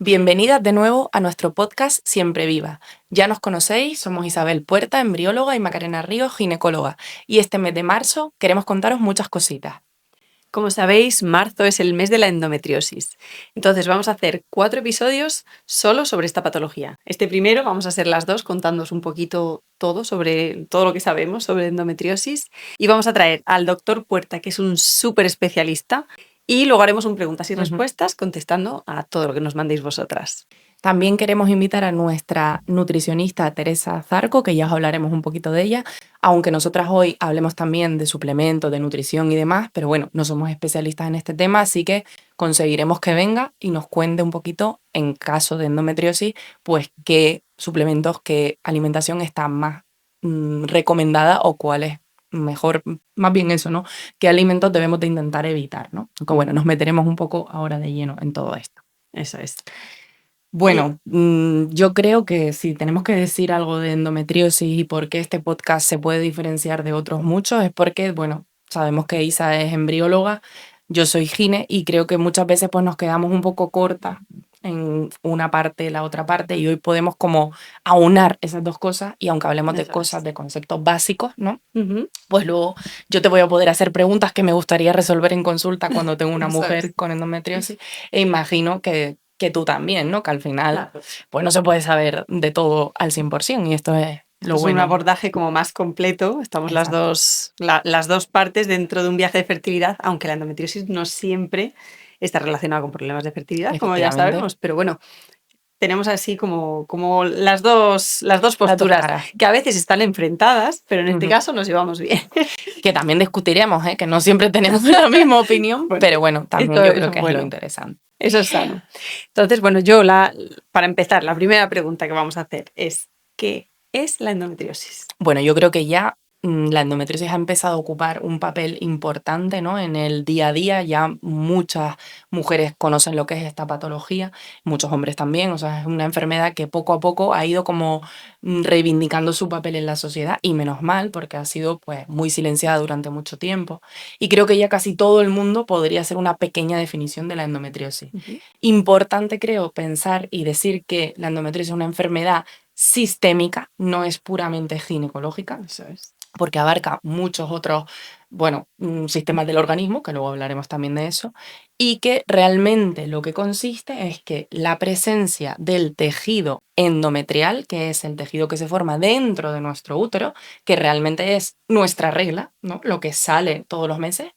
Bienvenidas de nuevo a nuestro podcast Siempre Viva. Ya nos conocéis, somos Isabel Puerta, embrióloga, y Macarena Ríos, ginecóloga. Y este mes de marzo queremos contaros muchas cositas. Como sabéis, marzo es el mes de la endometriosis. Entonces vamos a hacer 4 episodios solo sobre esta patología. Este primero vamos a hacer las dos contándoos un poquito todo sobre todo lo que sabemos sobre endometriosis. Y vamos a traer al doctor Puerta, que es un súper especialista. Y luego haremos un preguntas y respuestas contestando a todo lo que nos mandéis vosotras. También queremos invitar a nuestra nutricionista Teresa Zarco, que ya os hablaremos un poquito de ella, aunque nosotras hoy hablemos también de suplementos, de nutrición y demás, pero bueno, no somos especialistas en este tema, así que conseguiremos que venga y nos cuente un poquito, en caso de endometriosis, pues qué suplementos, qué alimentación está más recomendada o cuál es mejor, más bien eso, ¿no? ¿Qué alimentos debemos de intentar evitar, ¿no? Aunque bueno, nos meteremos un poco ahora de lleno en todo esto. Eso es. Bueno, yo creo que si tenemos que decir algo de endometriosis y por qué este podcast se puede diferenciar de otros muchos, es porque, bueno, sabemos que Isa es embrióloga, yo soy gine y creo que muchas veces pues nos quedamos un poco cortas en una parte, la otra parte, y hoy podemos como aunar esas dos cosas, y aunque hablemos de cosas, de conceptos básicos, ¿no? Pues luego yo te voy a poder hacer preguntas que me gustaría resolver en consulta cuando tengo una mujer con endometriosis, e imagino que tú también, ¿no? Que al final, Claro. pues no se puede saber de todo al 100%, y esto es lo Es bueno. un abordaje como más completo. Estamos las dos partes dentro de un viaje de fertilidad, aunque la endometriosis no siempre está relacionada con problemas de fertilidad, como ya sabemos, pero bueno, tenemos así como las dos posturas, que a veces están enfrentadas, pero en este caso nos llevamos bien. Que también discutiremos, que no siempre tenemos la misma opinión, Bueno, pero bueno, también yo creo que es lo interesante. Eso es sano. Entonces, bueno, para empezar, la primera pregunta que vamos a hacer es, ¿qué es la endometriosis? Bueno, yo creo que ya la endometriosis ha empezado a ocupar un papel importante, ¿no? En el día a día. Ya muchas mujeres conocen lo que es esta patología, muchos hombres también. O sea, es una enfermedad que poco a poco ha ido como reivindicando su papel en la sociedad, y menos mal, porque ha sido pues muy silenciada durante mucho tiempo. Y creo que ya casi todo el mundo podría hacer una pequeña definición de la endometriosis. Importante, creo, pensar y decir que la endometriosis es una enfermedad sistémica, no es puramente ginecológica. Eso es. Porque abarca muchos otros, bueno, sistemas del organismo, que luego hablaremos también de eso, y que realmente lo que consiste es que la presencia del tejido endometrial, que es el tejido que se forma dentro de nuestro útero, que realmente es nuestra regla, ¿no? Lo que sale todos los meses,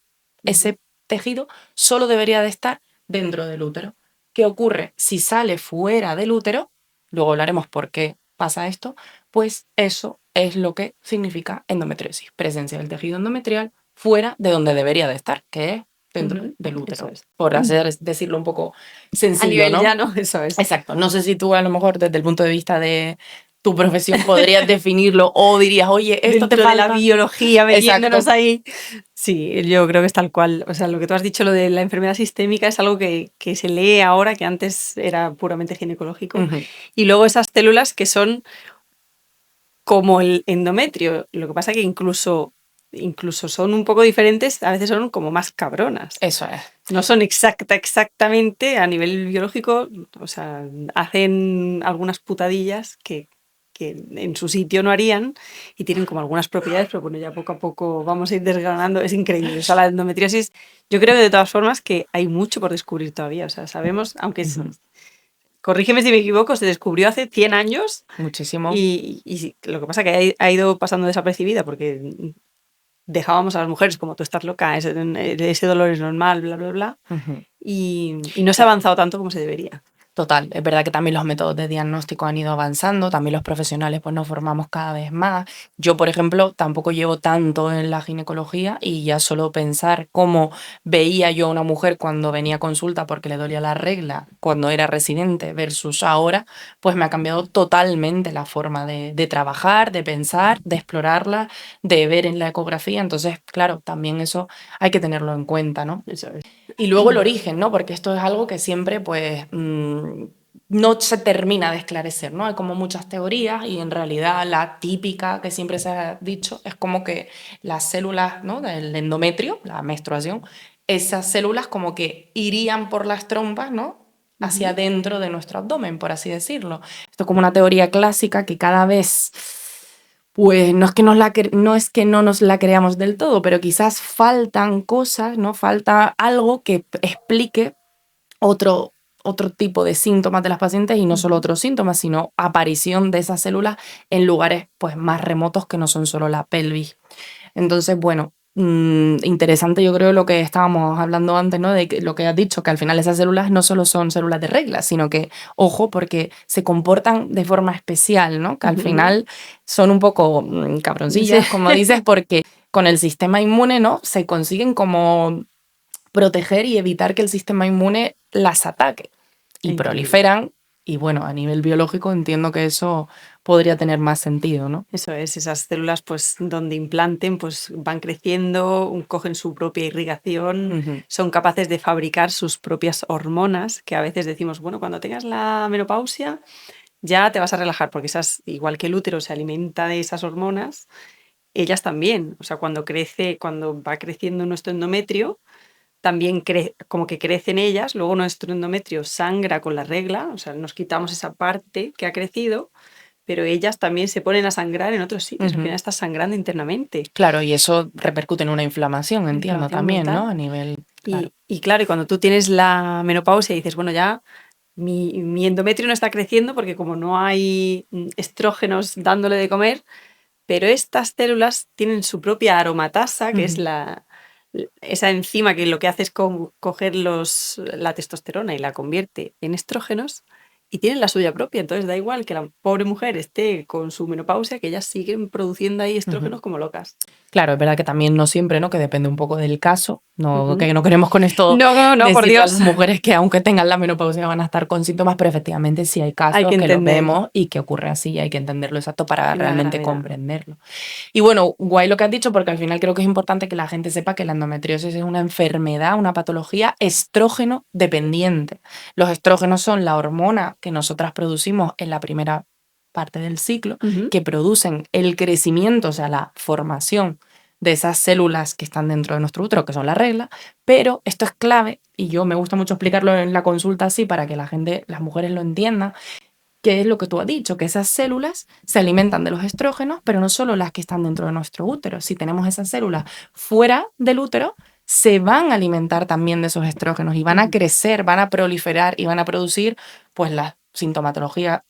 ese tejido solo debería de estar dentro del útero. ¿Qué ocurre? Si sale fuera del útero, luego hablaremos por qué pasa esto, pues eso es lo que significa endometriosis, presencia del tejido endometrial fuera de donde debería de estar, que es dentro del útero, por decirlo un poco sencillo, a nivel ¿no? llano, eso es. Exacto. No sé si tú a lo mejor desde el punto de vista de tu profesión podrías definirlo, o dirías, oye, esto dentro te falta de la biología, metiéndonos Exacto. ahí. Sí, yo creo que es tal cual. O sea, lo que tú has dicho, lo de la enfermedad sistémica, es algo que se lee ahora, que antes era puramente ginecológico. Y luego esas células que son como el endometrio. Lo que pasa es que incluso son un poco diferentes, a veces son como más cabronas. Eso es. No son exactamente a nivel biológico, o sea, hacen algunas putadillas que en su sitio no harían, y tienen como algunas propiedades, pero bueno, ya poco a poco vamos a ir desgranando. Es increíble. O sea, la endometriosis, yo creo que de todas formas que hay mucho por descubrir todavía. O sea, sabemos, aunque corrígeme si me equivoco, se descubrió hace 100 años. Muchísimo. Y lo que pasa es que ha ido pasando desapercibida porque dejábamos a las mujeres como tú estás loca, ese dolor es normal, bla, bla, bla. Y no se ha avanzado tanto como se debería. Total, es verdad que también los métodos de diagnóstico han ido avanzando, también los profesionales pues nos formamos cada vez más. Yo, por ejemplo, tampoco llevo tanto en la ginecología, y ya solo pensar cómo veía yo a una mujer cuando venía a consulta porque le dolía la regla cuando era residente versus ahora, pues me ha cambiado totalmente la forma de trabajar, de pensar, de explorarla, de ver en la ecografía. Entonces, claro, también eso hay que tenerlo en cuenta, ¿no? Eso es. Y luego el origen, ¿no? Porque esto es algo que siempre, pues, no se termina de esclarecer, ¿no? Hay como muchas teorías, y en realidad la típica que siempre se ha dicho es como que las células, ¿no?, del endometrio, la menstruación, esas células como que irían por las trompas, ¿no?, hacia Ujú. dentro de nuestro abdomen, por así decirlo. Esto es como una teoría clásica que cada vez, pues no es que, no es que no nos la creamos del todo, pero quizás faltan cosas, ¿no? Falta algo que explique otro, otro tipo de síntomas de las pacientes y no solo Ujú. otros síntomas, sino aparición de esas células en lugares pues, más remotos que no son solo la pelvis. Entonces, bueno, interesante yo creo lo que estábamos hablando antes, ¿no? De que lo que has dicho, que al final esas células no solo son células de regla, sino que, ojo, porque se comportan de forma especial, ¿no? Que al Ujú. final son un poco Sí. cabroncillas, como dices, porque con el sistema inmune, ¿no? Se consiguen como proteger y evitar que el sistema inmune las ataque y Increíble. proliferan. Y bueno, a nivel biológico entiendo que eso podría tener más sentido, ¿no? Eso es, esas células, pues, donde implanten, pues, van creciendo, cogen su propia irrigación, Ujú, son capaces de fabricar sus propias hormonas, que a veces decimos, bueno, cuando tengas la menopausia ya te vas a relajar, porque esas, igual que el útero se alimenta de esas hormonas, ellas también. O sea, cuando va creciendo nuestro endometrio, también como que crecen ellas, luego nuestro endometrio sangra con la regla, o sea, nos quitamos esa parte que ha crecido, pero ellas también se ponen a sangrar en otros sitios. Al ujú. final estás sangrando internamente. Claro, y eso repercute en una inflamación, Una entiendo inflamación también, ¿no? brutal. A nivel, claro. Y claro, y cuando tú tienes la menopausia y dices, bueno, ya mi endometrio no está creciendo porque como no hay estrógenos dándole de comer, pero estas células tienen su propia aromatasa, que es Ujú. esa enzima que lo que hace es coger la testosterona y la convierte en estrógenos y tienen la suya propia. Entonces da igual que la pobre mujer esté con su menopausia, que ellas siguen produciendo ahí Ujú. estrógenos como locas. Claro, es verdad que también no siempre, ¿no? Que depende un poco del caso. No, Ujú. que no queremos con esto No, no, no, por decirle a las Dios. mujeres que aunque tengan la menopausia van a estar con síntomas, pero efectivamente sí hay Hay casos que que los entender. vemos y que ocurre así y hay que entenderlo exacto para Y la realmente gravedad. comprenderlo. Y bueno, guay lo que has dicho, porque al final creo que es importante que la gente sepa que la endometriosis es una enfermedad, una patología estrógeno dependiente. Los estrógenos son la hormona que nosotras producimos en la primera parte del ciclo, Ujú. que producen el crecimiento, o sea, la formación de esas células que están dentro de nuestro útero, que son la regla, pero esto es clave, y yo me gusta mucho explicarlo en la consulta así para que la gente, las mujeres lo entiendan, que es lo que tú has dicho, que esas células se alimentan de los estrógenos, pero no solo las que están dentro de nuestro útero. Si tenemos esas células fuera del útero, se van a alimentar también de esos estrógenos y van a Ujú. crecer, van a proliferar y van a producir pues la sintomatología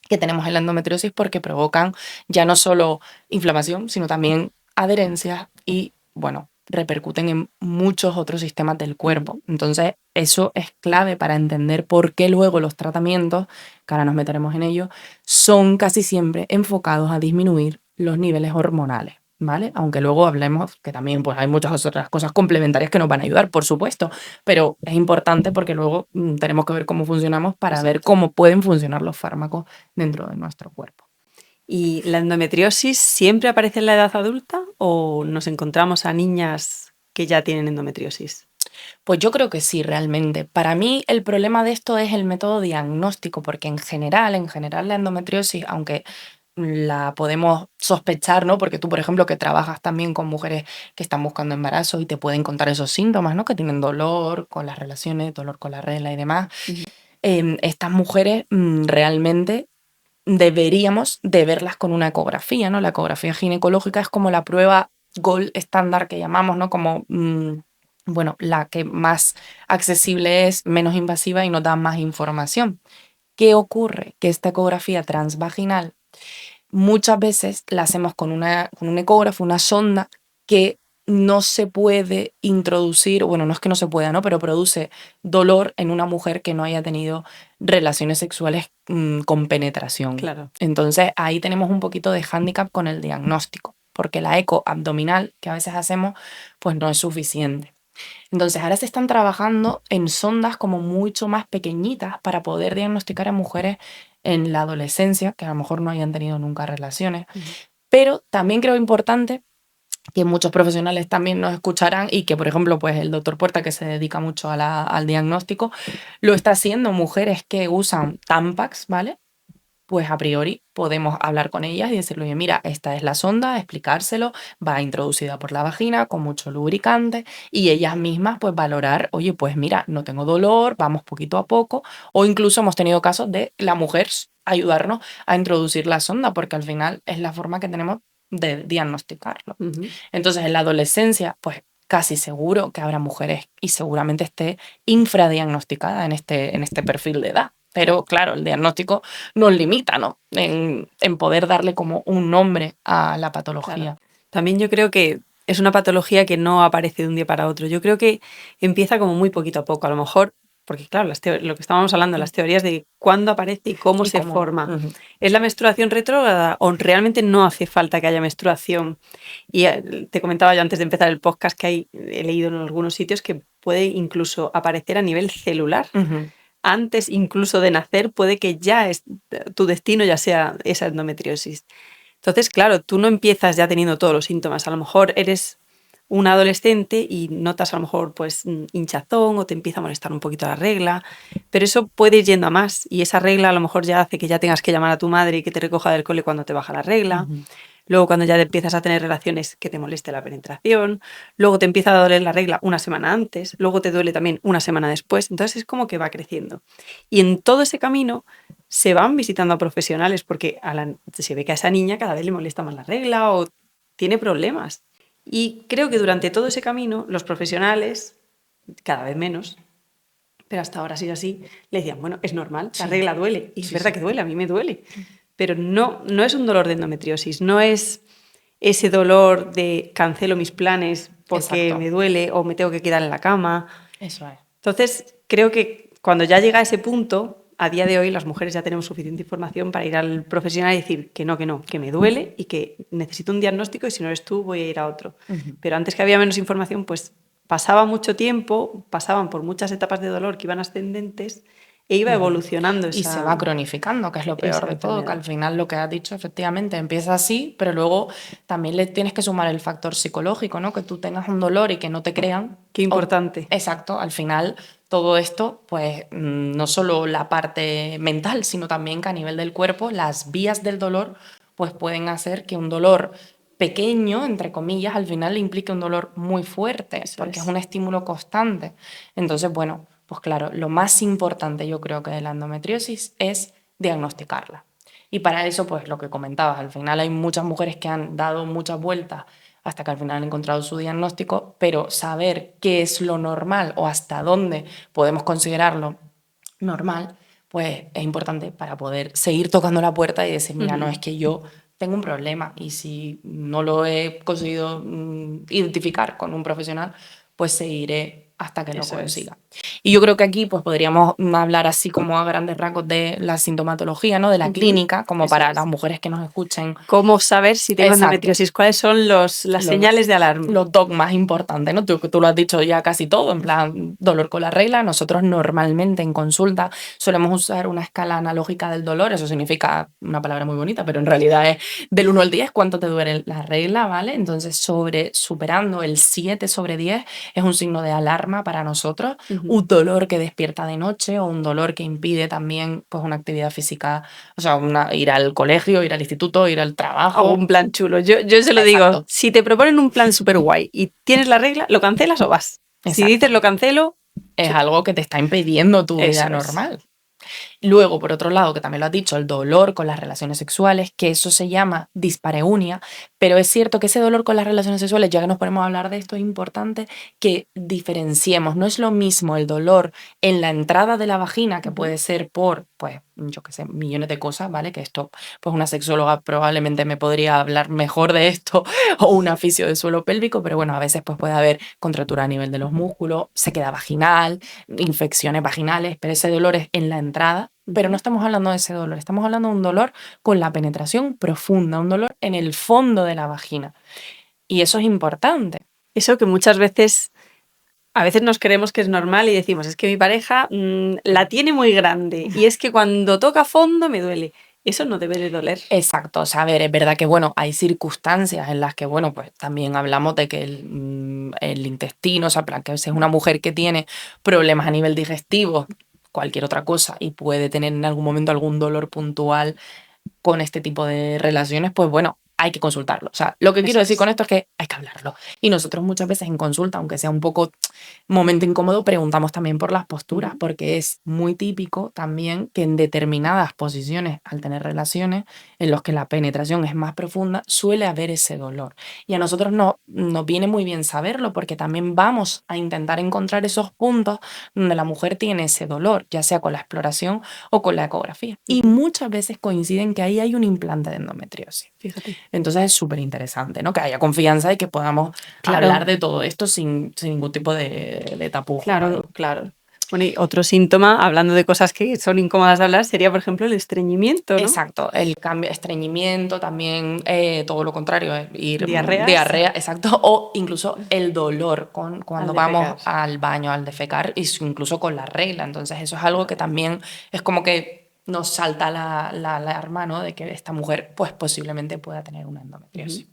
que tenemos en la endometriosis porque provocan ya no solo inflamación, sino también adherencias y, bueno, repercuten en muchos otros sistemas del cuerpo. Ujú. Entonces, eso es clave para entender por qué luego los tratamientos, que ahora nos meteremos en ello, son casi siempre enfocados a disminuir los niveles hormonales. ¿Vale? Aunque luego hablemos que también pues, hay muchas otras cosas complementarias que nos van a ayudar, por supuesto, pero es importante porque luego tenemos que ver cómo funcionamos para Eso ver es. cómo pueden funcionar los fármacos dentro de nuestro cuerpo. ¿Y la endometriosis siempre aparece en la edad adulta o nos encontramos a niñas que ya tienen endometriosis? Pues yo creo que sí, realmente. Para mí el problema de esto es el método diagnóstico, porque en general la endometriosis, aunque la podemos sospechar, ¿no? Porque tú, por ejemplo, que trabajas también con mujeres que están buscando embarazo y te pueden contar esos síntomas, ¿no? Que tienen dolor con las relaciones, dolor con la regla y demás. Ujú. Estas mujeres realmente deberíamos de verlas con una ecografía, ¿no? La ecografía ginecológica es como la prueba gold estándar que llamamos, ¿no? Como, bueno, la que más accesible es, menos invasiva y nos da más información. ¿Qué ocurre? Que esta ecografía transvaginal muchas veces la hacemos con un ecógrafo, una sonda que no se puede introducir, bueno, no es que no se pueda, ¿no? Pero produce dolor en una mujer que no haya tenido relaciones sexuales con penetración. Claro. Entonces ahí tenemos un poquito de hándicap con el diagnóstico, porque la eco abdominal que a veces hacemos, pues no es suficiente. Entonces ahora se están trabajando en sondas como mucho más pequeñitas para poder diagnosticar a mujeres en la adolescencia, que a lo mejor no hayan tenido nunca relaciones. Ujú. Pero también creo importante que muchos profesionales también nos escucharán y que, por ejemplo, pues el doctor Puerta, que se dedica mucho a al diagnóstico, lo está haciendo mujeres que usan Tampax, ¿vale? pues a priori podemos hablar con ellas y decirle, oye, mira, esta es la sonda, explicárselo, va introducida por la vagina con mucho lubricante y ellas mismas pues valorar, oye, pues mira, no tengo dolor, vamos poquito a poco, o incluso hemos tenido casos de la mujer ayudarnos a introducir la sonda, porque al final es la forma que tenemos de diagnosticarlo. Entonces, en la adolescencia, pues casi seguro que habrá mujeres y seguramente esté infradiagnosticada en este perfil de edad. Pero claro, el diagnóstico nos limita, ¿no? En poder darle como un nombre a la patología. Claro. También yo creo que es una patología que no aparece de un día para otro. Yo creo que empieza como muy poquito a poco. A lo mejor, porque claro, lo que estábamos hablando, las teorías de cuándo aparece y cómo se forma. ¿Es la menstruación retrógrada o realmente no hace falta que haya menstruación? Y te comentaba yo antes de empezar el podcast que he leído en algunos sitios que puede incluso aparecer a nivel celular. Antes incluso de nacer puede que ya tu destino ya sea esa endometriosis. Entonces, claro, tú no empiezas ya teniendo todos los síntomas. A lo mejor eres un adolescente y notas a lo mejor pues hinchazón o te empieza a molestar un poquito la regla, pero eso puede ir yendo a más y esa regla a lo mejor ya hace que ya tengas que llamar a tu madre y que te recoja del cole cuando te baja la regla. Luego cuando ya empiezas a tener relaciones que te moleste la penetración, luego te empieza a doler la regla una semana antes, luego te duele también una semana después, entonces es como que va creciendo. Y en todo ese camino se van visitando a profesionales porque se ve que a esa niña cada vez le molesta más la regla o tiene problemas. Y creo que durante todo ese camino los profesionales, cada vez menos, pero hasta ahora ha sido así, le decían, bueno, es normal, la regla duele. Y es verdad que duele, a mí me duele. Pero no es un dolor de endometriosis, no es ese dolor de cancelo mis planes porque me duele o me tengo que quedar en la cama. Eso es. Entonces, creo que cuando ya llega a ese punto, a día de hoy las mujeres ya tenemos suficiente información para ir al profesional y decir que no, que me duele y que necesito un diagnóstico y si no eres tú voy a ir a otro. Pero antes que había menos información, pues pasaba mucho tiempo, pasaban por muchas etapas de dolor que iban ascendentes e iba evolucionando y se va cronificando, que es lo peor de todo, que al final lo que has dicho efectivamente empieza así, pero luego también le tienes que sumar el factor psicológico, ¿no? Que tú tengas un dolor y que no te crean. Qué importante. Exacto, al final todo esto, pues no solo la parte mental, sino también que a nivel del cuerpo las vías del dolor pues pueden hacer que un dolor pequeño, entre comillas, al final le implique un dolor muy fuerte, porque es un estímulo constante. Entonces, bueno, pues claro, lo más importante yo creo que de la endometriosis es diagnosticarla. Y para eso, pues lo que comentabas, al final hay muchas mujeres que han dado muchas vueltas hasta que al final han encontrado su diagnóstico, pero saber qué es lo normal o hasta dónde podemos considerarlo normal, pues es importante para poder seguir tocando la puerta y decir, mira, no, es que yo tengo un problema y si no lo he conseguido identificar con un profesional, pues seguiré hasta que lo consiga. Y yo creo que aquí pues podríamos hablar así como a grandes rasgos de la sintomatología, ¿no? De la clínica, como para las mujeres que nos escuchen. ¿Cómo saber si tengo endometriosis? ¿Cuáles son las señales de alarma? Los dogmas importantes, ¿no? Tú lo has dicho ya casi todo, en plan, dolor con la regla. Nosotros normalmente en consulta solemos usar una escala analógica del dolor, eso significa una palabra muy bonita, pero en realidad es del 1 al 10 cuánto te duele la regla, ¿vale? Entonces, superando el 7/10 es un signo de alarma para nosotros, un dolor que despierta de noche o un dolor que impide también pues una actividad física, o sea, ir al colegio, ir al instituto, ir al trabajo. O un plan chulo. Yo se lo digo, si te proponen un plan súper guay y tienes la regla, ¿lo cancelas o vas? Si dices lo cancelo, es algo que te está impidiendo tu vida normal. Luego, por otro lado, que también lo has dicho, el dolor con las relaciones sexuales, que eso se llama dispareunia, pero es cierto que ese dolor con las relaciones sexuales, ya que nos ponemos a hablar de esto, es importante que diferenciemos. No es lo mismo el dolor en la entrada de la vagina, que puede ser por, pues, yo qué sé, millones de cosas, ¿vale? Que esto, pues una sexóloga probablemente me podría hablar mejor de esto, o una fisio de suelo pélvico, pero bueno, a veces pues puede haber contractura a nivel de los músculos, sequedad vaginal, infecciones vaginales, pero ese dolor es en la entrada. Pero no estamos hablando de ese dolor, estamos hablando de un dolor con la penetración profunda, un dolor en el fondo de la vagina. Y eso es importante. Eso que muchas veces, a veces nos creemos que es normal y decimos, es que mi pareja la tiene muy grande y es que cuando toca fondo me duele. Eso no debe de doler. Exacto, o sea, a ver, es verdad que, bueno, hay circunstancias en las que, bueno, pues también hablamos de que el intestino, o sea, que a veces una mujer que tiene problemas a nivel digestivo, cualquier otra cosa y puede tener en algún momento algún dolor puntual con este tipo de relaciones, pues bueno, hay que consultarlo. O sea, lo que quiero Eso decir con es. esto es que hay que hablarlo. Y nosotros muchas veces en consulta, aunque sea un poco momento incómodo, preguntamos también por las posturas, porque es muy típico también que en determinadas posiciones, al tener relaciones en los que la penetración es más profunda, suele haber ese dolor. Y a nosotros nos viene muy bien saberlo, porque también vamos a intentar encontrar esos puntos donde la mujer tiene ese dolor, ya sea con la exploración o con la ecografía. Y muchas veces coinciden que ahí hay un implante de endometriosis. Fíjate. Entonces es súper interesante, ¿no? Que haya confianza y que podamos Claro. hablar de todo esto sin ningún tipo de tapujos ahí. Claro, claro. Bueno, y otro síntoma, hablando de cosas que son incómodas de hablar, sería, por ejemplo, el estreñimiento, ¿no? Exacto, el cambio, estreñimiento, también todo lo contrario, Diarreas. diarrea, exacto, o incluso el dolor cuando Al vamos defecar. al baño, al defecar, incluso con la regla. Entonces eso es algo que también es como que nos salta la alarma, ¿no? De que esta mujer pues posiblemente pueda tener una endometriosis.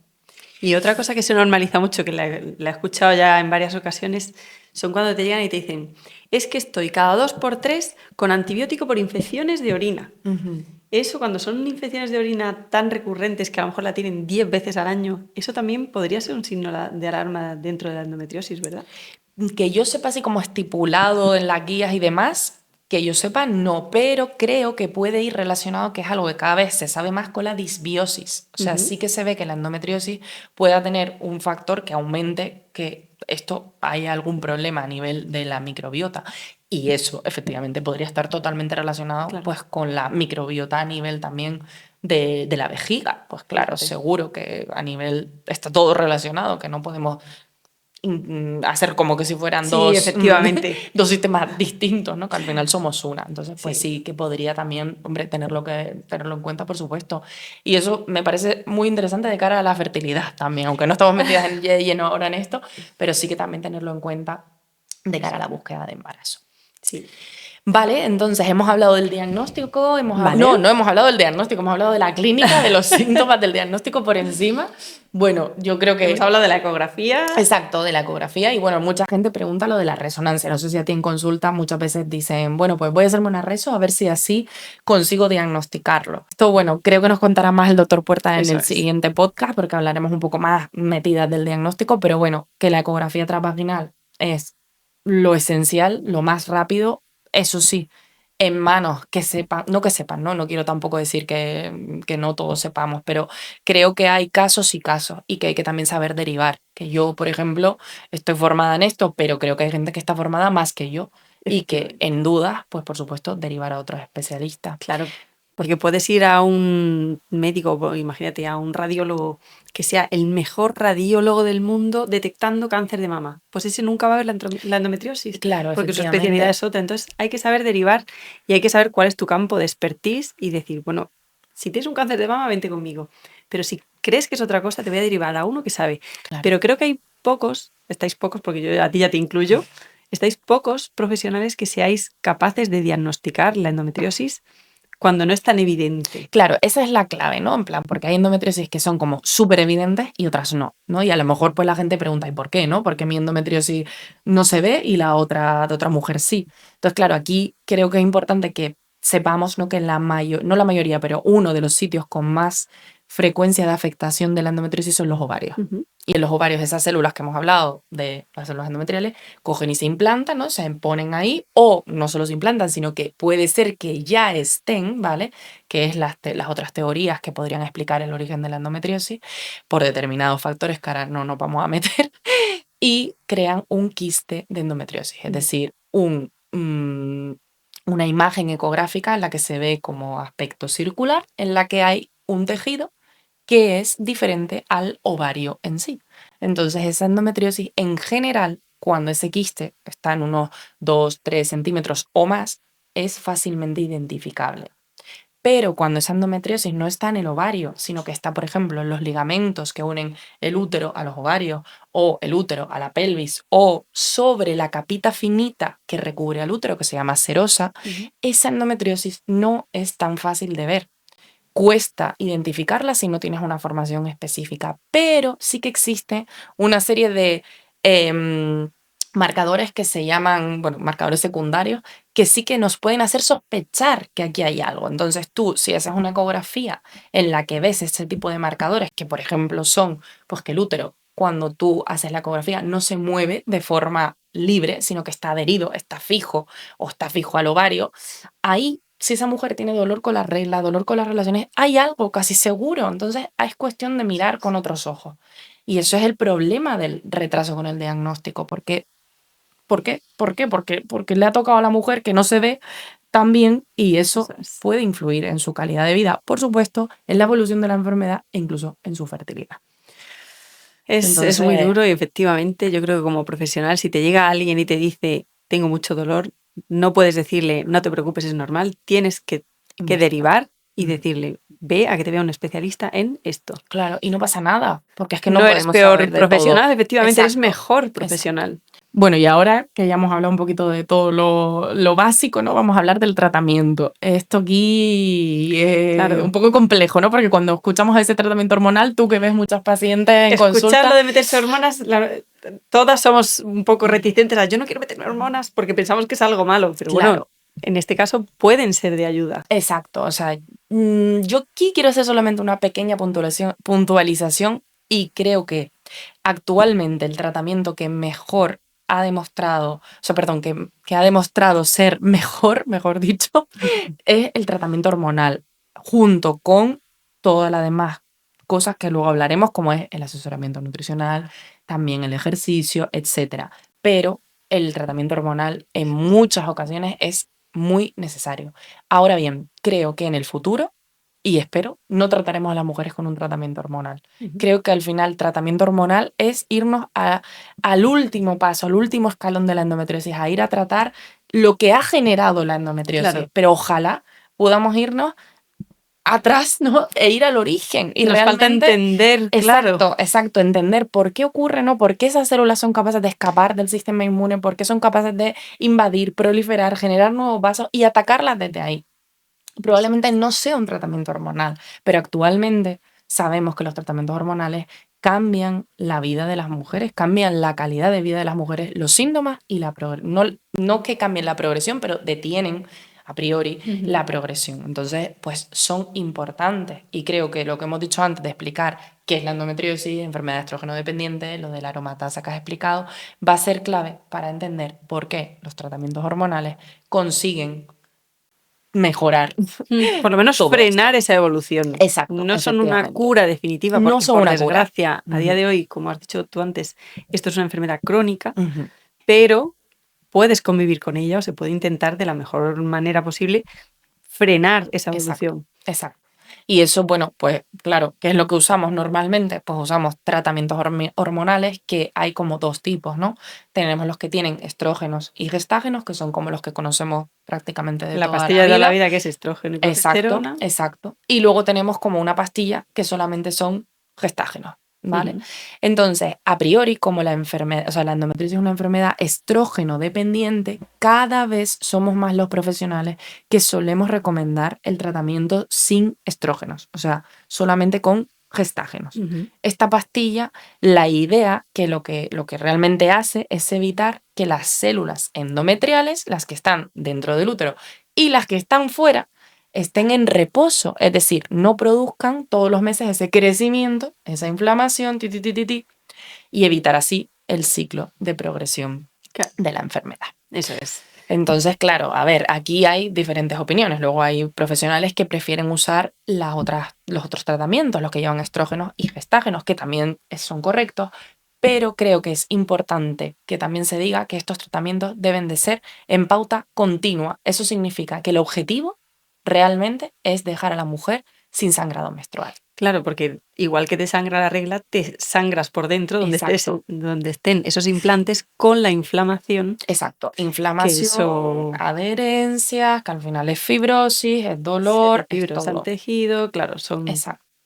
Y otra cosa que se normaliza mucho, que la he escuchado ya en varias ocasiones, son cuando te llegan y te dicen, es que estoy cada 2 por 3 con antibiótico por infecciones de orina. Eso, cuando son infecciones de orina tan recurrentes que a lo mejor la tienen 10 veces al año, eso también podría ser un signo de alarma dentro de la endometriosis, ¿verdad? Que yo sepa así como estipulado en las guías y demás, que yo sepa no, pero creo que puede ir relacionado, que es algo que cada vez se sabe más con la disbiosis. O sea, sí que se ve que la endometriosis pueda tener un factor que aumente que esto haya algún problema a nivel de la microbiota. Y eso efectivamente podría estar totalmente relacionado Claro. pues con la microbiota a nivel también de la vejiga. Pues claro, Fíjate. seguro que a nivel está todo relacionado, que no podemos hacer como que si fueran Sí, efectivamente. dos sistemas distintos, ¿no? Que al final somos una. Entonces, pues Sí. sí que podría también, hombre, tenerlo en cuenta, por supuesto. Y eso me parece muy interesante de cara a la fertilidad también, aunque no estamos metidas de lleno ahora en esto, pero sí que también tenerlo en cuenta de cara a la búsqueda de embarazo. Sí. Vale, entonces hemos hablado del diagnóstico, Vale. no hemos hablado del diagnóstico, hemos hablado de la clínica, de los síntomas del diagnóstico por encima. Bueno, yo creo que... Hemos hablado de la ecografía. Exacto, de la ecografía. Y bueno, mucha gente pregunta lo de la resonancia. No sé si a ti en consulta muchas veces dicen, bueno, pues voy a hacerme una reso a ver si así consigo diagnosticarlo. Esto, bueno, creo que nos contará más el doctor Puerta en Eso el es. siguiente podcast porque hablaremos un poco más metidas del diagnóstico, pero bueno, que la ecografía transvaginal es lo esencial, lo más rápido, eso sí, en manos que sepan, no, no quiero tampoco decir que no todos sepamos, pero creo que hay casos y casos y que hay que también saber derivar. Que yo, por ejemplo, estoy formada en esto, pero creo que hay gente que está formada más que yo y que en dudas, pues por supuesto, derivar a otros especialistas. Claro, porque puedes ir a un médico, imagínate, a un radiólogo que sea el mejor radiólogo del mundo detectando cáncer de mama. Pues ese nunca va a ver la endometriosis, Claro, porque su efectivamente. especialidad es otra. Entonces hay que saber derivar y hay que saber cuál es tu campo de expertise y decir, bueno, si tienes un cáncer de mama, vente conmigo. Pero si crees que es otra cosa, te voy a derivar a uno que sabe. Claro. Pero creo que hay pocos, estáis pocos, porque yo a ti ya te incluyo, estáis pocos profesionales que seáis capaces de diagnosticar la endometriosis cuando no es tan evidente. Claro, esa es la clave, ¿no? En plan, porque hay endometriosis que son como súper evidentes y otras no, ¿no? Y a lo mejor pues la gente pregunta, ¿y por qué, no? Porque mi endometriosis no se ve y la otra de otra mujer sí. Entonces, claro, aquí creo que es importante que sepamos, ¿no? Que no la mayoría, pero uno de los sitios con más frecuencia de afectación de la endometriosis son los ovarios. Y en los ovarios esas células que hemos hablado de las células endometriales cogen y se implantan, ¿no? Se ponen ahí o no solo se implantan, sino que puede ser que ya estén, ¿vale? Que es las otras teorías que podrían explicar el origen de la endometriosis por determinados factores que ahora no nos vamos a meter y crean un quiste de endometriosis, es decir, una imagen ecográfica en la que se ve como aspecto circular, en la que hay un tejido que es diferente al ovario en sí. Entonces, esa endometriosis en general, cuando ese quiste está en unos 2-3 centímetros o más, es fácilmente identificable. Pero cuando esa endometriosis no está en el ovario, sino que está, por ejemplo, en los ligamentos que unen el útero a los ovarios, o el útero a la pelvis, o sobre la capita finita que recubre al útero, que se llama serosa, esa endometriosis no es tan fácil de ver. Cuesta identificarla si no tienes una formación específica, pero sí que existe una serie de marcadores que se llaman, bueno, marcadores secundarios que sí que nos pueden hacer sospechar que aquí hay algo. Entonces tú, si haces una ecografía en la que ves ese tipo de marcadores, que por ejemplo son pues que el útero, cuando tú haces la ecografía, no se mueve de forma libre, sino que está adherido, está fijo o está fijo al ovario, ahí, si esa mujer tiene dolor con la regla, dolor con las relaciones, hay algo casi seguro. Entonces es cuestión de mirar con otros ojos. Y eso es el problema del retraso con el diagnóstico. ¿Por qué? ¿Por qué? Porque le ha tocado a la mujer que no se ve tan bien y eso puede influir en su calidad de vida, por supuesto, en la evolución de la enfermedad e incluso en su fertilidad. Es muy duro y efectivamente yo creo que como profesional, si te llega alguien y te dice tengo mucho dolor, no puedes decirle no te preocupes, es normal, tienes que derivar y decirle ve a que te vea un especialista en esto. Claro, y no pasa nada, porque es que no eres peor profesional, todo. Efectivamente, eres mejor profesional. Exacto. Bueno, y ahora que ya hemos hablado un poquito de todo lo básico, ¿no? Vamos a hablar del tratamiento. Esto aquí es un poco complejo, ¿no? Porque cuando escuchamos ese tratamiento hormonal, tú que ves muchos pacientes en consulta... Escuchar lo de meterse hormonas, todas somos un poco reticentes a yo no quiero meterme hormonas porque pensamos que es algo malo, pero bueno, en este caso pueden ser de ayuda. Exacto, o sea, yo aquí quiero hacer solamente una pequeña puntualización y creo que actualmente el tratamiento que mejor ha demostrado, o sea, perdón, que ha demostrado ser mejor dicho, es el tratamiento hormonal, junto con todas las demás cosas que luego hablaremos, como es el asesoramiento nutricional, también el ejercicio, etcétera. Pero el tratamiento hormonal en muchas ocasiones es muy necesario. Ahora bien, creo que en el futuro, y espero, no trataremos a las mujeres con un tratamiento hormonal. Creo que al final el tratamiento hormonal es irnos al último paso, al último escalón de la endometriosis, a ir a tratar lo que ha generado la endometriosis. Claro. Pero ojalá podamos irnos atrás, ¿no? E ir al origen. Y nos falta entender, Exacto, entender por qué ocurre, ¿no? Por qué esas células son capaces de escapar del sistema inmune, por qué son capaces de invadir, proliferar, generar nuevos vasos y atacarlas desde ahí. Probablemente no sea un tratamiento hormonal, pero actualmente sabemos que los tratamientos hormonales cambian la vida de las mujeres, cambian la calidad de vida de las mujeres, los síntomas y la progresión. No que cambien la progresión, pero detienen a priori la progresión. Entonces, pues son importantes. Y creo que lo que hemos dicho antes de explicar qué es la endometriosis, enfermedad estrógeno dependiente, lo de la aromatasa que has explicado, va a ser clave para entender por qué los tratamientos hormonales consiguen mejorar. Por lo menos frenar esa evolución. Exacto. No son una cura definitiva, porque no son por una desgracia, a día de hoy, como has dicho tú antes, esto es una enfermedad crónica, pero puedes convivir con ella o se puede intentar de la mejor manera posible frenar esa evolución. Exacto. Y eso, bueno, pues claro, ¿qué es lo que usamos normalmente? Pues usamos tratamientos hormonales que hay como dos tipos, ¿no? Tenemos los que tienen estrógenos y gestágenos, que son como los que conocemos prácticamente de toda la vida. La pastilla de la vida que es estrógeno y progesterona. Exacto. Y luego tenemos como una pastilla que solamente son gestágenos, ¿vale? Entonces, a priori, como la enfermedad, o sea, la endometriosis es una enfermedad estrógeno dependiente, cada vez somos más los profesionales que solemos recomendar el tratamiento sin estrógenos, o sea, solamente con gestágenos. Esta pastilla, la idea que lo que realmente hace es evitar que las células endometriales, las que están dentro del útero y las que están fuera, estén en reposo, es decir, no produzcan todos los meses ese crecimiento, esa inflamación, y evitar así el ciclo de progresión de la enfermedad. Eso es. Entonces, claro, a ver, aquí hay diferentes opiniones. Luego hay profesionales que prefieren usar los otros tratamientos, los que llevan estrógenos y gestágenos, que también son correctos, pero creo que es importante que también se diga que estos tratamientos deben de ser en pauta continua. Eso significa que el objetivo realmente es dejar a la mujer sin sangrado menstrual. Claro, porque igual que te sangra la regla, te sangras por dentro donde estén esos implantes con la inflamación. Exacto, inflamación, adherencias, que al final es fibrosis, es dolor, fibros al tejido, claro, son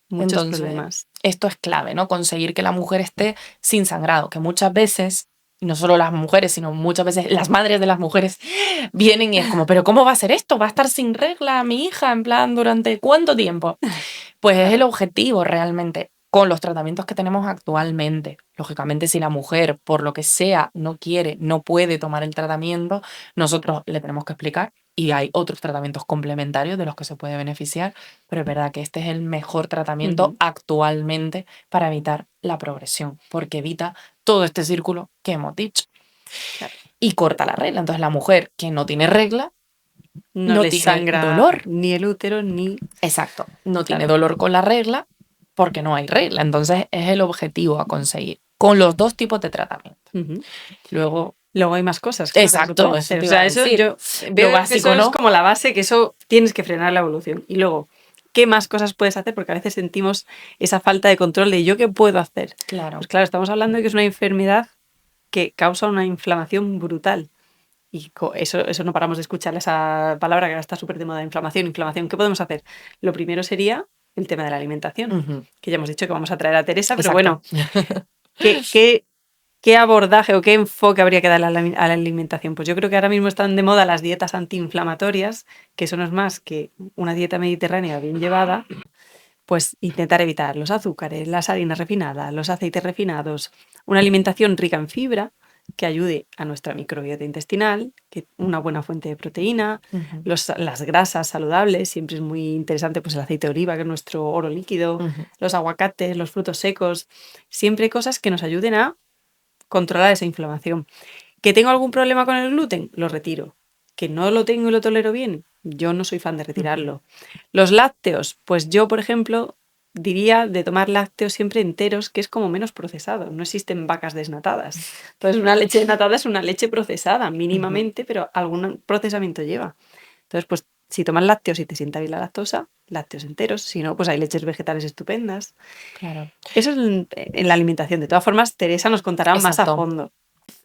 muchos problemas. Esto es clave, ¿no? Conseguir que la mujer esté sin sangrado, que muchas veces, no solo las mujeres, sino muchas veces las madres de las mujeres vienen y es como, ¿pero cómo va a ser esto? ¿Va a estar sin regla mi hija? En plan, ¿durante cuánto tiempo? Pues es el objetivo realmente. con los tratamientos que tenemos actualmente. Lógicamente, si la mujer, por lo que sea, no quiere, no puede tomar el tratamiento, nosotros le tenemos que explicar y hay otros tratamientos complementarios de los que se puede beneficiar, pero es verdad que este es el mejor tratamiento Ujú. actualmente para evitar la progresión, porque evita todo este círculo que hemos dicho Claro. y corta la regla. Entonces, la mujer que no tiene regla No no le tiene sangra dolor. ni el útero ni... Exacto, no tiene Claro. dolor con la regla porque no hay regla. Entonces, es el objetivo a conseguir con los dos tipos de tratamiento. Ujú. Luego, Luego hay más cosas, claro, que se exacto, pueden eso hacer. te O iba a sea, eso decir. yo Lo veo que básico, eso es ¿no? como la base, que eso tienes que frenar la evolución. Y luego, ¿qué más cosas puedes hacer? Porque a veces sentimos esa falta de control de ¿yo qué puedo hacer? Claro, Pues claro, estamos hablando de que es una enfermedad que causa una inflamación brutal. Y eso no paramos de escuchar esa palabra que ahora está súper de moda, inflamación, inflamación. ¿Qué podemos hacer? Lo primero sería el tema de la alimentación, ujú, que ya hemos dicho que vamos a traer a Teresa, pero exacto. bueno, ¿qué abordaje o qué enfoque habría que darle a la alimentación? Pues yo creo que ahora mismo están de moda las dietas antiinflamatorias, que eso no es más que una dieta mediterránea bien llevada, pues intentar evitar los azúcares, las harinas refinadas, los aceites refinados, una alimentación rica en fibra que ayude a nuestra microbiota intestinal, que una buena fuente de proteína, Ujú, las grasas saludables, siempre es muy interesante pues el aceite de oliva, que es nuestro oro líquido, ujú, los aguacates, los frutos secos, siempre cosas que nos ayuden a controlar esa inflamación. ¿Que tengo algún problema con el gluten? Lo retiro. ¿Que no lo tengo y lo tolero bien? Yo no soy fan de ujú. retirarlo. Los lácteos, pues yo, por ejemplo, diría de tomar lácteos siempre enteros, que es como menos procesado. No existen vacas desnatadas. Entonces, una leche desnatada es una leche procesada, Ujú, mínimamente, pero algún procesamiento lleva. Entonces, pues si tomas lácteos y te sienta bien la lactosa, lácteos enteros. Si no, pues hay leches vegetales estupendas. claro, Eso es en la alimentación. De todas formas, Teresa nos contará más a exacto. fondo.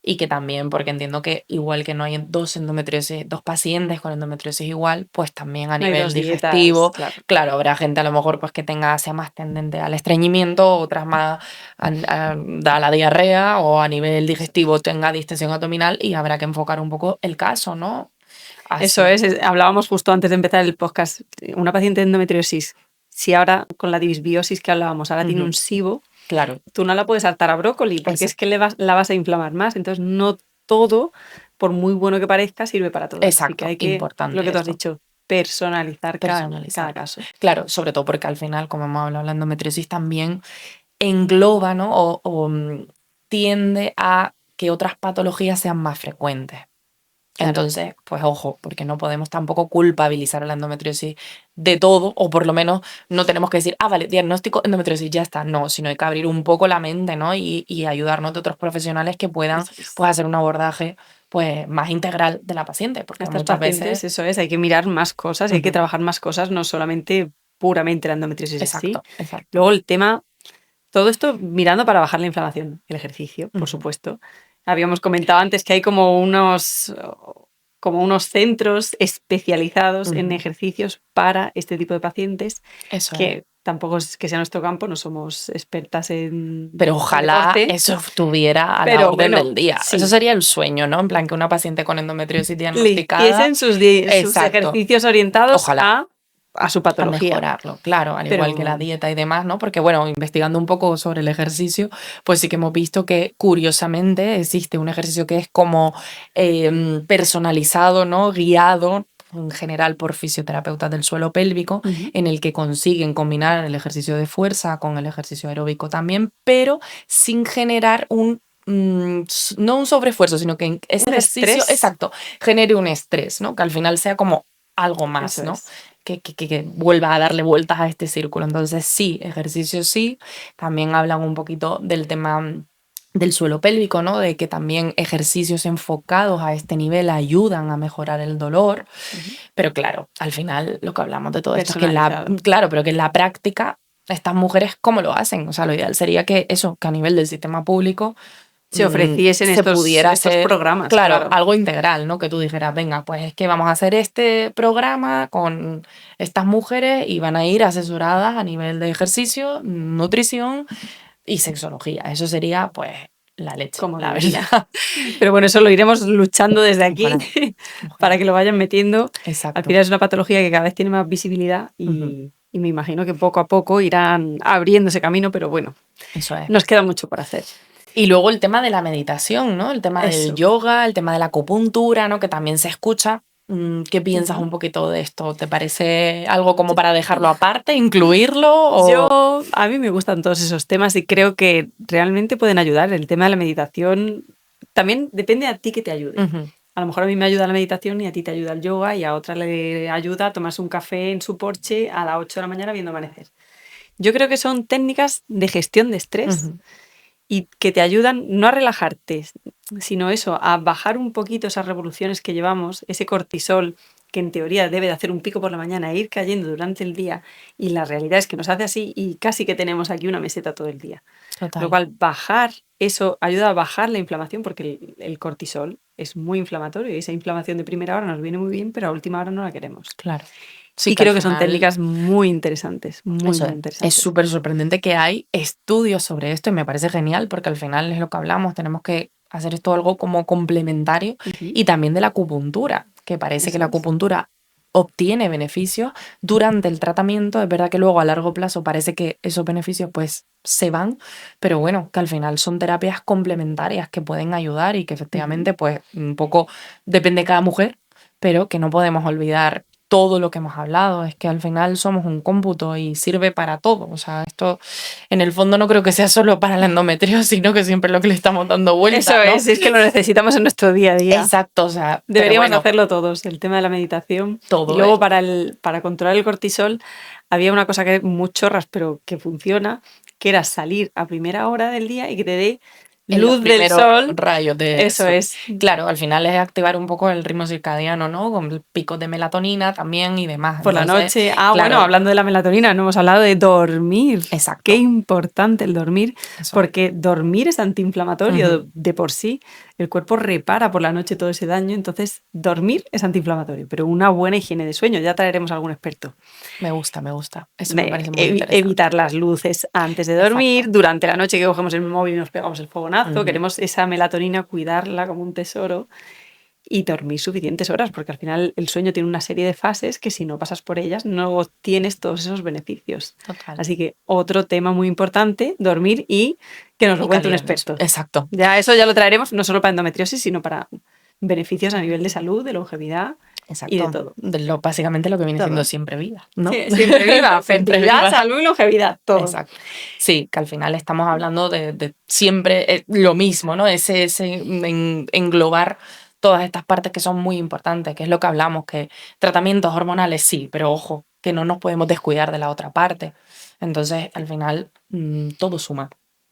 Y que también, porque entiendo que igual que no hay dos pacientes con endometriosis igual, pues también a No hay nivel dos dietas, digestivo, claro. claro, habrá gente a lo mejor pues que sea más tendente al estreñimiento, otras más a la diarrea o a nivel Eso digestivo tenga distensión abdominal y habrá que enfocar un poco el caso, ¿no? Eso Así, hablábamos justo antes de empezar el podcast. Una paciente de endometriosis, si ahora con la disbiosis que hablábamos, ahora tiene ujú, un SIBO, claro, tú no la puedes saltar a brócoli porque es exacto, que la vas a inflamar más. Entonces, no todo, por muy bueno que parezca, sirve para todas. Así que exacto, hay que, lo importante que tú has esto. dicho, personalizar cada Personalizarlo. caso. Claro, sobre todo porque al final, como hemos hablado, la endometriosis también engloba, ¿no? Tiende a que otras patologías sean más frecuentes. Claro. Entonces, pues ojo, porque no podemos tampoco culpabilizar a la endometriosis de todo, o por lo menos no tenemos que decir, vale, diagnóstico endometriosis, ya está. No, sino hay que abrir un poco la mente, ¿no? Y ayudarnos de otros profesionales que puedan, Eso es. pues, hacer un abordaje, pues, más integral de la paciente, A porque estas muchas pacientes, veces... eso es, hay que mirar más cosas y hay que Ujú, trabajar más cosas, no solamente puramente la endometriosis en sí. exacto, exacto. Luego el tema, todo esto mirando para bajar la inflamación, el ejercicio, por Ujú, supuesto. Habíamos comentado antes que hay como unos centros especializados en ujú. ejercicios para este tipo de pacientes, Eso es. que tampoco es que sea nuestro campo, no somos expertas Pero en ojalá deporte, eso estuviera a la pero orden bueno, del día. Eso sí, sería el sueño, ¿no? En plan, que una paciente con endometriosis le diagnosticada, hiciesen sus exacto, ejercicios orientados ojalá, a su a patología. mejorarlo, claro, al igual que la Pero dieta y demás, ¿no? Porque, bueno, investigando un poco sobre el ejercicio, pues sí que hemos visto que, curiosamente, existe un ejercicio que es como personalizado, ¿no? Guiado en general por fisioterapeutas del suelo pélvico, ujú, en el que consiguen combinar el ejercicio de fuerza con el ejercicio aeróbico también, pero sin generar no un sobreesfuerzo, sino que ese un ejercicio, estrés, exacto, genere un estrés, ¿no? Que al final sea como algo más, eso ¿no? es. Que vuelva a darle vueltas a este círculo. Entonces, sí, ejercicio sí. También hablan un poquito del tema del suelo pélvico, ¿no? De que también ejercicios enfocados a este nivel ayudan a mejorar el dolor. Ujú. Pero claro, al final lo que hablamos de todo esto es que Personalizado. claro, pero que en la práctica, estas mujeres, ¿cómo lo hacen? O sea, lo ideal sería que eso, que a nivel del sistema público Se ofreciesen se pudiera estos hacer, programas, claro, claro. algo integral, ¿no? Que tú dijeras, venga, pues es que vamos a hacer este programa con estas mujeres y van a ir asesoradas a nivel de ejercicio, nutrición y sexología. Eso sería, pues, la leche, Como la debería. verdad. Pero bueno, eso lo iremos luchando desde aquí Ojalá, para ojalá. que lo vayan metiendo. Al Exacto. final es una patología que cada vez tiene más visibilidad Ujú. y me imagino que poco a poco irán abriendo ese camino, pero bueno, Eso es. nos queda mucho por hacer. Y luego el tema de la meditación, ¿no? El tema del Eso. yoga, el tema de la acupuntura, ¿no? Que también se escucha. ¿Qué piensas Ujú. un poquito de esto? ¿Te parece algo como para dejarlo aparte, incluirlo? O... A mí me gustan todos esos temas y creo que realmente pueden ayudar. El tema de la meditación también depende a ti que te ayude. Ujú. A lo mejor a mí me ayuda la meditación y a ti te ayuda el yoga y a otra le ayuda a tomarse un café en su porche a las 8 de la mañana viendo amanecer. Yo creo que son técnicas de gestión de estrés Ujú. y que te ayudan no a relajarte, sino eso, a bajar un poquito esas revoluciones que llevamos, ese cortisol que en teoría debe de hacer un pico por la mañana e ir cayendo durante el día, y la realidad es que nos hace así y casi que tenemos aquí una meseta todo el día. Con lo Total. cual, bajar eso ayuda a bajar la inflamación porque el cortisol es muy inflamatorio y esa inflamación de primera hora nos viene muy bien, pero a última hora no la queremos. Claro. Sí, Y que al creo que son final... técnicas muy interesantes, muy, Eso muy es interesantes. súper sorprendente que hay estudios sobre esto y me parece genial porque al final es lo que hablamos, tenemos que hacer esto algo como complementario Ujú. y también de la acupuntura, que parece que Eso la es. acupuntura obtiene beneficios durante el tratamiento, es verdad que luego a largo plazo parece que esos beneficios pues se van, pero bueno, que al final son terapias complementarias que pueden ayudar y que efectivamente pues un poco depende de cada mujer, pero que no podemos olvidar todo lo que hemos hablado, es que al final somos un cómputo y sirve para todo. O sea, esto en el fondo no creo que sea solo para la endometriosis, sino que siempre es lo que le estamos dando vuelta, Eso ¿no? es que lo necesitamos en nuestro día a día. Exacto, o sea, pero Deberíamos bueno, hacerlo todos, el tema de la meditación. Y todo luego es. para controlar el cortisol había una cosa que es muy chorras, pero que funciona, que era salir a primera hora del día y que te dé En los luz del primeros sol. rayos de Eso eso. es. Claro, al final es activar un poco el ritmo circadiano, ¿no? Con picos de melatonina también y demás. Por la Entonces, noche. Bueno, claro, hablando de la melatonina, no hemos hablado de dormir. Qué exacto. importante el dormir, Eso es. porque dormir es antiinflamatorio Ujú. de por sí. El cuerpo repara por la noche todo ese daño, entonces dormir es antiinflamatorio, pero una buena higiene de sueño, ya traeremos a algún experto. Me gusta, me gusta. Eso me parece muy Evitar interesante. las luces antes de dormir, Exacto. durante la noche que cogemos el móvil y nos pegamos el fogonazo, Ujú. queremos esa melatonina, cuidarla como un tesoro y dormir suficientes horas, porque al final el sueño tiene una serie de fases que si no pasas por ellas no tienes todos esos beneficios. Total. Así que otro tema muy importante, dormir y que nos lo Y cuente un calidad de experto. Exacto. Ya eso ya lo traeremos no solo para endometriosis, sino para beneficios a nivel de salud, de longevidad y de Exacto. todo. Básicamente lo que viene siendo Todo. siempre vida, ¿no? Sí, siempre viva, Siempre fertilidad, viva. salud y longevidad, todo. Exacto. Sí, que al final estamos hablando de siempre lo mismo, ¿no? Ese englobar todas estas partes que son muy importantes, que es lo que hablamos, que tratamientos hormonales sí, pero ojo, que no nos podemos descuidar de la otra parte. Entonces, al final, todo suma,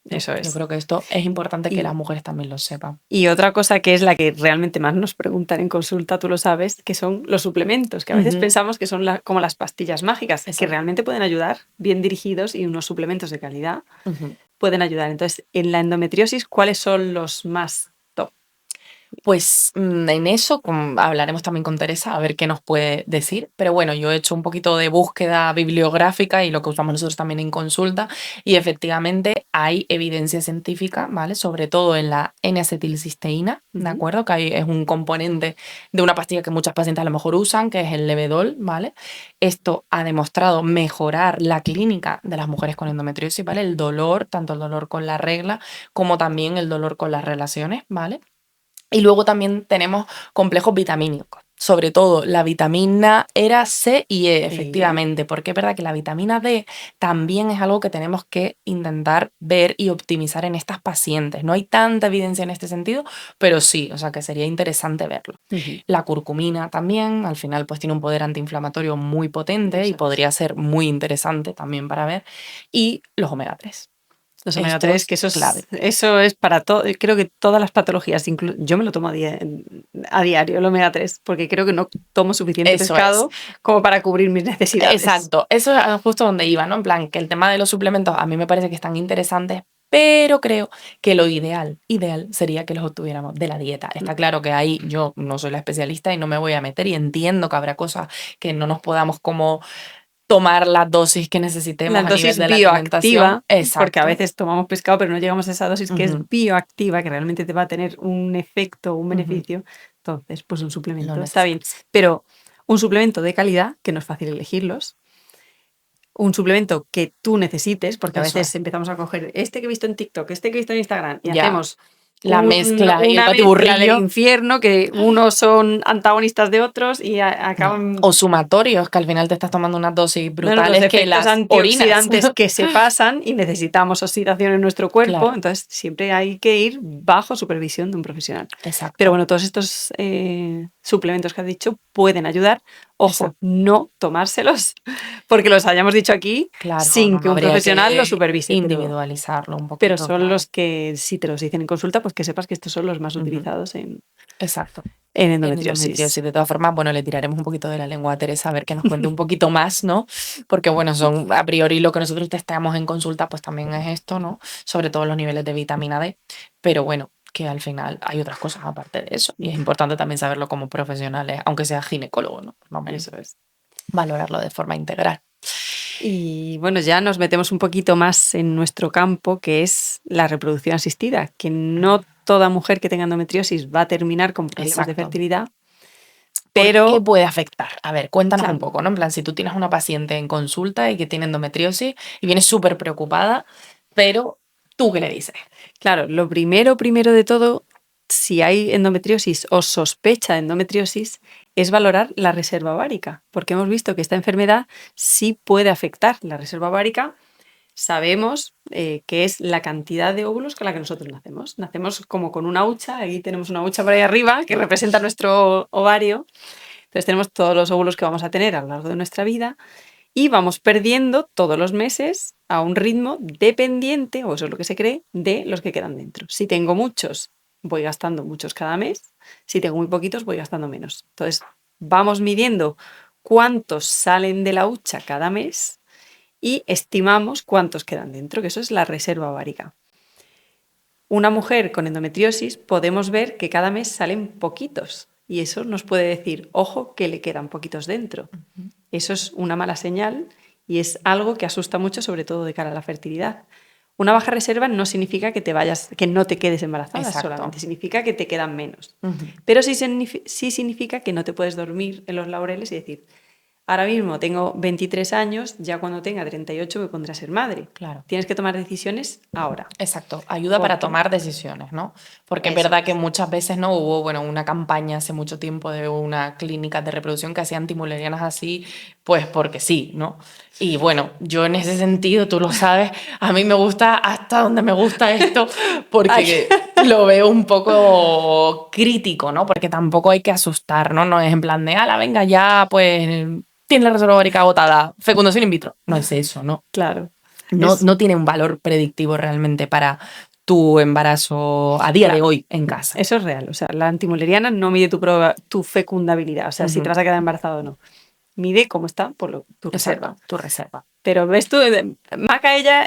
¿no? Eso Yo es. creo que esto es importante que Y, las mujeres también lo sepan. y otra cosa que es la que realmente más nos preguntan en consulta, tú lo sabes, que son los suplementos, que a veces Ujú. pensamos que son como las pastillas mágicas, que Exacto. realmente pueden ayudar, bien dirigidos y unos suplementos de calidad Ujú. pueden ayudar. Entonces, en la endometriosis, ¿cuáles son los más top? Pues en eso hablaremos también con Teresa a ver qué nos puede decir. Pero bueno, yo he hecho un poquito de búsqueda bibliográfica y lo que usamos nosotros también en consulta. Y efectivamente hay evidencia científica, ¿vale? Sobre todo en la N-acetilcisteína, ¿de Ujú. acuerdo? Que es un componente de una pastilla que muchas pacientes a lo mejor usan, que es el Levedol, ¿vale? Esto ha demostrado mejorar la clínica de las mujeres con endometriosis, ¿vale? El dolor, tanto el dolor con la regla como también el dolor con las relaciones, ¿vale? Y luego también tenemos complejos vitamínicos, sobre todo la vitamina ERA, C y E, Sí. efectivamente, porque es verdad que la vitamina D también es algo que tenemos que intentar ver y optimizar en estas pacientes. No hay tanta evidencia en este sentido, pero sí, o sea que sería interesante verlo. Ujú. La curcumina también, al final pues tiene un poder antiinflamatorio muy potente y Eso es. podría ser muy interesante también para ver. Y los omega 3. Los Esto omega 3, es que clave. eso es para todo, creo que todas las patologías, yo me lo tomo a diario, el omega 3, porque creo que no tomo suficiente Eso pescado como para cubrir mis necesidades. Exacto, eso es justo donde iba, ¿no? En plan, que el tema de los suplementos a mí me parece que están interesantes, pero creo que lo ideal sería que los obtuviéramos de la dieta. Está claro que ahí yo no soy la especialista y no me voy a meter y entiendo que habrá cosas que no nos podamos como tomar la dosis que necesitemos La a nivel dosis de la alimentación. bioactiva, porque a Exacto. veces tomamos pescado, pero no llegamos a esa dosis que es Ujú. bioactiva, que realmente te va a tener un efecto, un Ujú. beneficio. Entonces, pues un Lo suplemento está bien, necesitas. pero un suplemento de calidad, que no es fácil elegirlos, un suplemento que tú necesites, porque a Eso veces es. empezamos a coger este que he visto en TikTok, este que he visto en Instagram, y Ya. hacemos La mezcla y el una mezcla del batiburrillo. infierno, que unos son antagonistas de otros y acaban... O sumatorios, que al final te estás tomando unas dosis Bueno, los brutales que efectos las orinas. antioxidantes que se pasan y necesitamos oxidación en nuestro cuerpo, Claro, entonces siempre hay que ir bajo supervisión de un profesional. Pero exacto. bueno, todos estos suplementos que has dicho pueden ayudar. Ojo, Exacto. no tomárselos porque los hayamos dicho aquí Claro, sin no que un habría profesional los que supervise. individualizarlo un Pero poquito, son claro. los que, si te los dicen en consulta, pues que sepas que estos son los más Ujú, utilizados en exacto. En endometriosis. endometriosis. De todas formas, bueno, le tiraremos un poquito de la lengua a Teresa a ver que nos cuente un poquito más, ¿no? Porque, bueno, son a priori lo que nosotros testeamos en consulta, pues también es esto, ¿no? Sobre todo los niveles de vitamina D. Pero bueno, que al final hay otras cosas aparte de eso. Y es importante también saberlo como profesionales, aunque sea ginecólogo, ¿no? Por lo menos Eso es. valorarlo de forma integral. Y bueno, ya nos metemos un poquito más en nuestro campo, que es la reproducción asistida, que no toda mujer que tenga endometriosis va a terminar con problemas de Exacto. fertilidad, ¿Por qué pero puede afectar? A ver, cuéntanos un claro, poco, ¿no? En plan, si tú tienes una paciente en consulta y que tiene endometriosis y viene súper preocupada, pero ¿tú qué le dices? claro, lo primero de todo, si hay endometriosis o sospecha de endometriosis, es valorar la reserva ovárica, porque hemos visto que esta enfermedad sí puede afectar la reserva ovárica. Sabemos que es la cantidad de óvulos con la que nosotros nacemos. Nacemos como con una hucha, ahí tenemos una hucha por ahí arriba que representa nuestro ovario. Entonces tenemos todos los óvulos que vamos a tener a lo largo de nuestra vida y vamos perdiendo todos los meses a un ritmo dependiente, o eso es lo que se cree, de los que quedan dentro. Si tengo muchos, voy gastando muchos cada mes. Si tengo muy poquitos, voy gastando menos. Entonces vamos midiendo cuántos salen de la hucha cada mes y estimamos cuántos quedan dentro, que eso es la reserva ovárica. Una mujer con endometriosis podemos ver que cada mes salen poquitos y eso nos puede decir, ojo, que le quedan poquitos dentro. Eso es una mala señal y es algo que asusta mucho, sobre todo de cara a la fertilidad. Una baja reserva no significa que te vayas, que no te quedes embarazada, Exacto. solamente significa que te quedan menos. Ujú. Pero sí significa que no te puedes dormir en los laureles y decir, ahora mismo tengo 23 años, ya cuando tenga 38 me pondré a ser madre. Claro. Tienes que tomar decisiones ahora. Exacto, ayuda para Porque tomar decisiones, ¿no? Porque es eso verdad que es. muchas veces no hubo, bueno, una campaña hace mucho tiempo de una clínica de reproducción que hacían antimulerianas así, pues porque sí, ¿no? Y bueno, yo en ese sentido, tú lo sabes, a mí me gusta hasta donde me gusta esto, porque lo veo un poco crítico, ¿no? Porque tampoco hay que asustar, ¿no? No es en plan de, ala, venga, ya, pues, tiene la reserva ovárica agotada, fecundación in vitro. No es eso, ¿no? Claro. No, no tiene un valor predictivo realmente para tu embarazo a día de Claro, hoy en casa. eso es real. O sea, la antimuleriana no mide tu fecundabilidad, o sea, si te vas a quedar embarazada o no. Mide cómo está tu reserva. Exacto, tu reserva. Pero ves tú, Maca, ella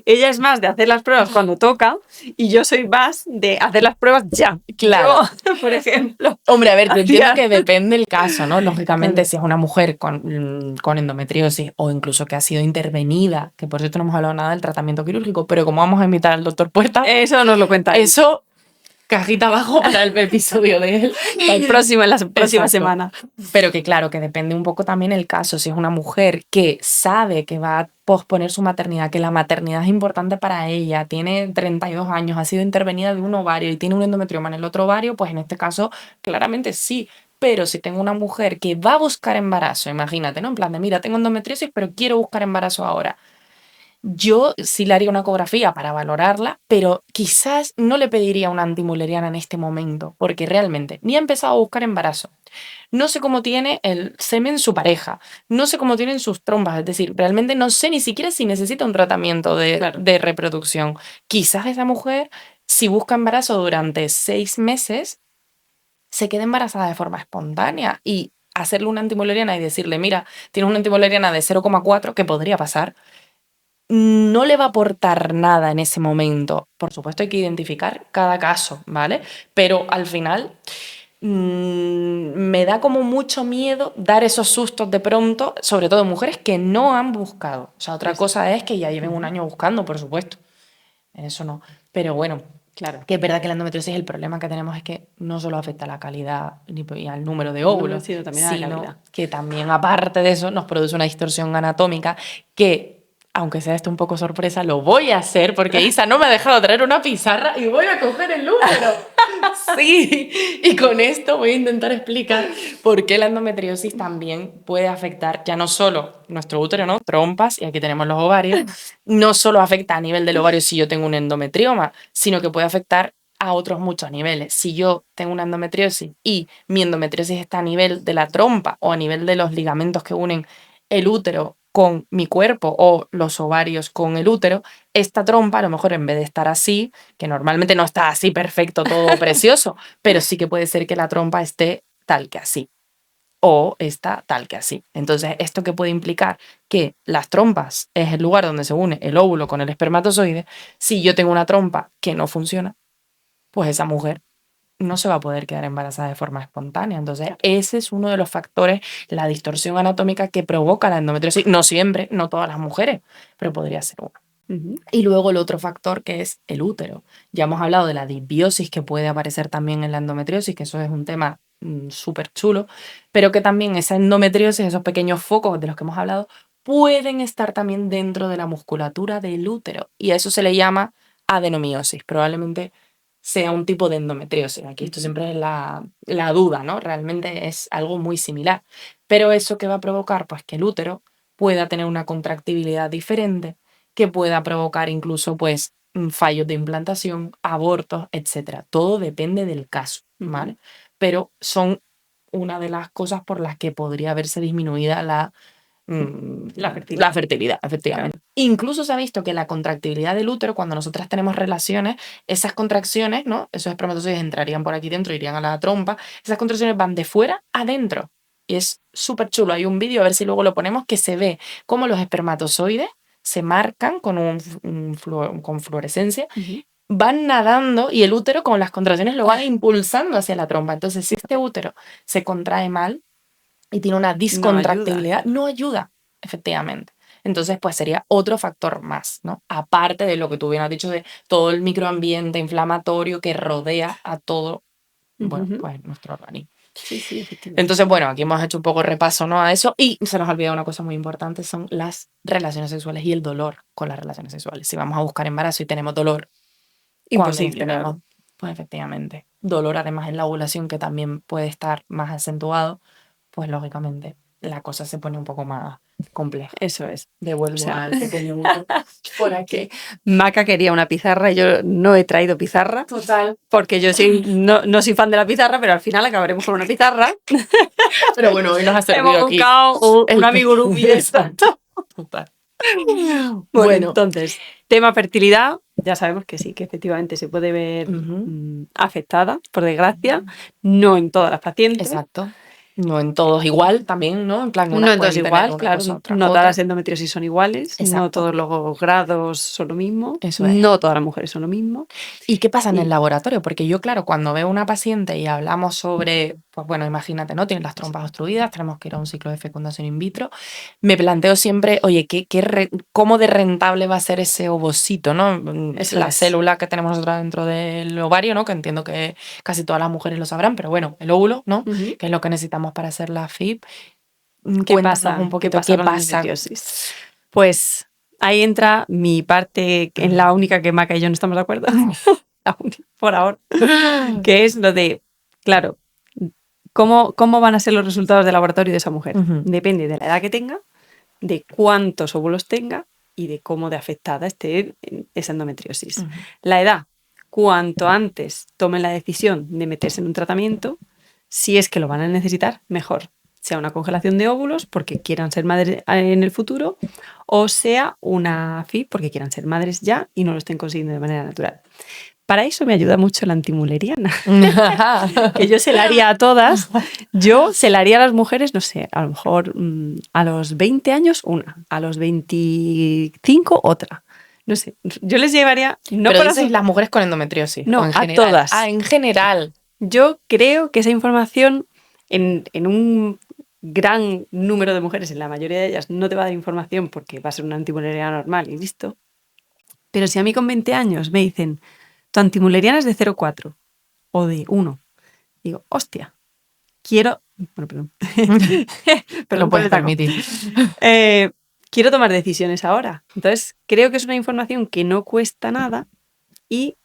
es más de hacer las pruebas cuando toca y yo soy más de hacer las pruebas ya. Claro. Yo, por ejemplo. Hombre, a ver, te entiendo hacía- que depende el caso, ¿no? Lógicamente, Claro. si es una mujer con endometriosis o incluso que ha sido intervenida, que por cierto no hemos hablado nada del tratamiento quirúrgico, pero como vamos a invitar al doctor Puerta, Eso nos lo cuenta él. eso, cajita abajo para el episodio de él. El próximo, en la próxima Exacto. semana. Pero que claro, que depende un poco también el caso. Si es una mujer que sabe que va a posponer su maternidad, que la maternidad es importante para ella, tiene 32 años, ha sido intervenida de un ovario y tiene un endometrioma en el otro ovario, pues en este caso claramente sí. Pero si tengo una mujer que va a buscar embarazo, imagínate, ¿no? En plan de, mira, tengo endometriosis, pero quiero buscar embarazo ahora. Yo sí le haría una ecografía para valorarla, pero quizás no le pediría una antimuleriana en este momento, porque realmente ni ha empezado a buscar embarazo. No sé cómo tiene el semen su pareja, no sé cómo tienen sus trompas, es decir, realmente no sé ni siquiera si necesita un tratamiento Claro. de reproducción. Quizás esa mujer, si busca embarazo durante 6 meses, se quede embarazada de forma espontánea y hacerle una antimuleriana y decirle, mira, tienes una antimuleriana de 0,4, que podría pasar, no le va a aportar nada en ese momento. Por supuesto hay que identificar cada caso, ¿vale? Pero al final me da como mucho miedo dar esos sustos de pronto, sobre todo en mujeres que no han buscado. O sea, otra cosa es que ya lleven un año buscando, por supuesto. En eso no. Pero bueno, Claro. Que es verdad que la endometriosis, el problema que tenemos es que no solo afecta a la calidad y al número de óvulos, sino también a la calidad. que también, aparte de eso, nos produce una distorsión anatómica que, aunque sea esto un poco sorpresa, lo voy a hacer porque Isa no me ha dejado traer una pizarra y voy a coger el útero. Sí, y con esto voy a intentar explicar por qué la endometriosis también puede afectar ya no solo nuestro útero, ¿no? Trompas, y aquí tenemos los ovarios, no solo afecta a nivel del ovario si yo tengo un endometrioma, sino que puede afectar a otros muchos niveles. Si yo tengo una endometriosis y mi endometriosis está a nivel de la trompa o a nivel de los ligamentos que unen el útero con mi cuerpo o los ovarios con el útero, esta trompa a lo mejor en vez de estar así, que normalmente no está así perfecto, todo precioso, pero sí que puede ser que la trompa esté tal que así o está tal que así. Entonces, ¿esto qué puede implicar? Que las trompas es el lugar donde se une el óvulo con el espermatozoide. Si yo tengo una trompa que no funciona, pues esa mujer no se va a poder quedar embarazada de forma espontánea. Entonces, ese es uno de los factores, la distorsión anatómica que provoca la endometriosis. No siempre, no todas las mujeres, pero podría ser uno. Y luego el otro factor que es el útero. Ya hemos hablado de la disbiosis que puede aparecer también en la endometriosis, que eso es un tema súper chulo, pero que también esa endometriosis, esos pequeños focos de los que hemos hablado, pueden estar también dentro de la musculatura del útero. Y a eso se le llama adenomiosis. Probablemente sea un tipo de endometriosis. Aquí esto siempre es la duda, ¿no? Realmente es algo muy similar. Pero eso que va a provocar, pues que el útero pueda tener una contractibilidad diferente, que pueda provocar incluso, pues, fallos de implantación, abortos, etcétera. Todo depende del caso, ¿vale? Pero son una de las cosas por las que podría verse disminuida la fertilidad, efectivamente. Claro. Incluso se ha visto que la contractibilidad del útero, cuando nosotras tenemos relaciones, esas contracciones, ¿no? Esos espermatozoides entrarían por aquí dentro, irían a la trompa, esas contracciones van de fuera adentro. Y es súper chulo. Hay un vídeo, a ver si luego lo ponemos, que se ve cómo los espermatozoides se marcan con fluorescencia, van nadando y el útero con las contracciones lo va impulsando hacia la trompa. Entonces, si este útero se contrae mal y tiene una discontractibilidad, no ayuda, efectivamente. Entonces, pues sería otro factor más, ¿no? Aparte de lo que tú bien has dicho de todo el microambiente inflamatorio que rodea a todo, bueno, pues nuestro organismo. Sí, efectivamente. Entonces, bueno, aquí hemos hecho un poco repaso, ¿no? A eso, y se nos ha olvidado una cosa muy importante, son las relaciones sexuales y el dolor con las relaciones sexuales. Si vamos a buscar embarazo y tenemos dolor, imposible, tenemos, pues efectivamente, dolor además en la ovulación, que también puede estar más acentuado, pues lógicamente la cosa se pone un poco más compleja. Eso es. Devuelvo al pequeño por aquí. Maca quería una pizarra y yo no he traído pizarra. Total. Porque yo no soy fan de la pizarra, pero al final acabaremos con una pizarra. Pero bueno, hoy nos ha servido Hemos buscado un amigurumi de esto. Total. Bueno, entonces, tema fertilidad, ya sabemos que sí, que efectivamente se puede ver afectada, por desgracia, no en todas las pacientes. Exacto. No en todos igual también, ¿no? En plan, no en todos igual, claro. No todas las endometriosis son iguales, exacto. No todos los grados son lo mismo, eso es. No todas las mujeres son lo mismo. ¿Y qué pasa en el laboratorio? Porque yo, claro, cuando veo una paciente y hablamos sobre, pues bueno, imagínate, ¿no? Tienen las trompas obstruidas, tenemos que ir a un ciclo de fecundación in vitro, me planteo siempre, oye, ¿cómo de rentable va a ser ese ovocito, ¿no? La célula que tenemos nosotros dentro del ovario, ¿no? Que entiendo que casi todas las mujeres lo sabrán, pero bueno, el óvulo, ¿no? Que es lo que necesitamos para hacer la FIP. ¿Qué pasa? Un poquito ¿Qué pasa? Pues ahí entra mi parte, que es la única que Maca y yo no estamos de acuerdo, la única, por ahora, que es lo de, claro, ¿cómo van a ser los resultados del laboratorio de esa mujer? Depende de la edad que tenga, de cuántos óvulos tenga y de cómo de afectada esté esa endometriosis. La edad, cuanto antes tomen la decisión de meterse en un tratamiento, si es que lo van a necesitar, mejor. Sea una congelación de óvulos porque quieran ser madres en el futuro, o sea una FIP porque quieran ser madres ya y no lo estén consiguiendo de manera natural. Para eso me ayuda mucho la antimuleriana, que yo se la haría a todas. Yo se la haría a las mujeres, no sé, a lo mejor a los 20 años una, a los 25 otra. No sé, yo les llevaría... No, pero dices las mujeres con endometriosis. No, a todas. En general. Yo creo que esa información en un gran número de mujeres, en la mayoría de ellas, no te va a dar información porque va a ser una antimuleriana normal y listo. Pero si a mí con 20 años me dicen, tu antimuleriana es de 0,4 o de 1. Digo, hostia, quiero... Bueno, perdón. Te lo Perdón por puedes el taco. permitir. Quiero tomar decisiones ahora. Entonces, creo que es una información que no cuesta nada y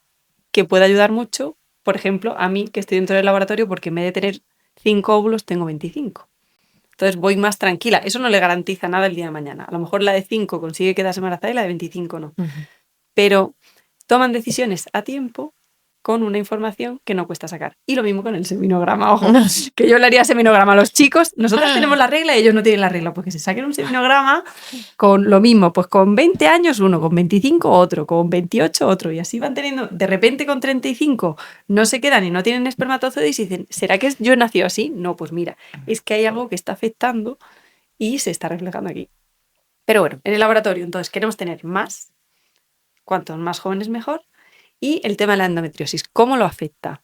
que puede ayudar mucho, por ejemplo, a mí que estoy dentro del laboratorio, porque en vez de tener 5 óvulos, tengo 25. Entonces voy más tranquila. Eso no le garantiza nada el día de mañana. A lo mejor la de 5 consigue quedarse embarazada y la de 25 no. Ujú. Pero toman decisiones a tiempo con una información que no cuesta sacar. Y lo mismo con el seminograma, ojo, que yo le haría seminograma a los chicos. Nosotros tenemos la regla y ellos no tienen la regla, porque se saquen un seminograma con lo mismo, pues con 20 años uno, con 25 otro, con 28 otro, y así van teniendo, de repente con 35 no se quedan y no tienen espermatozoides y dicen, ¿será que yo nací así? No, pues mira, es que hay algo que está afectando y se está reflejando aquí. Pero bueno, en el laboratorio entonces queremos tener más, cuantos más jóvenes mejor, y el tema de la endometriosis, ¿cómo lo afecta?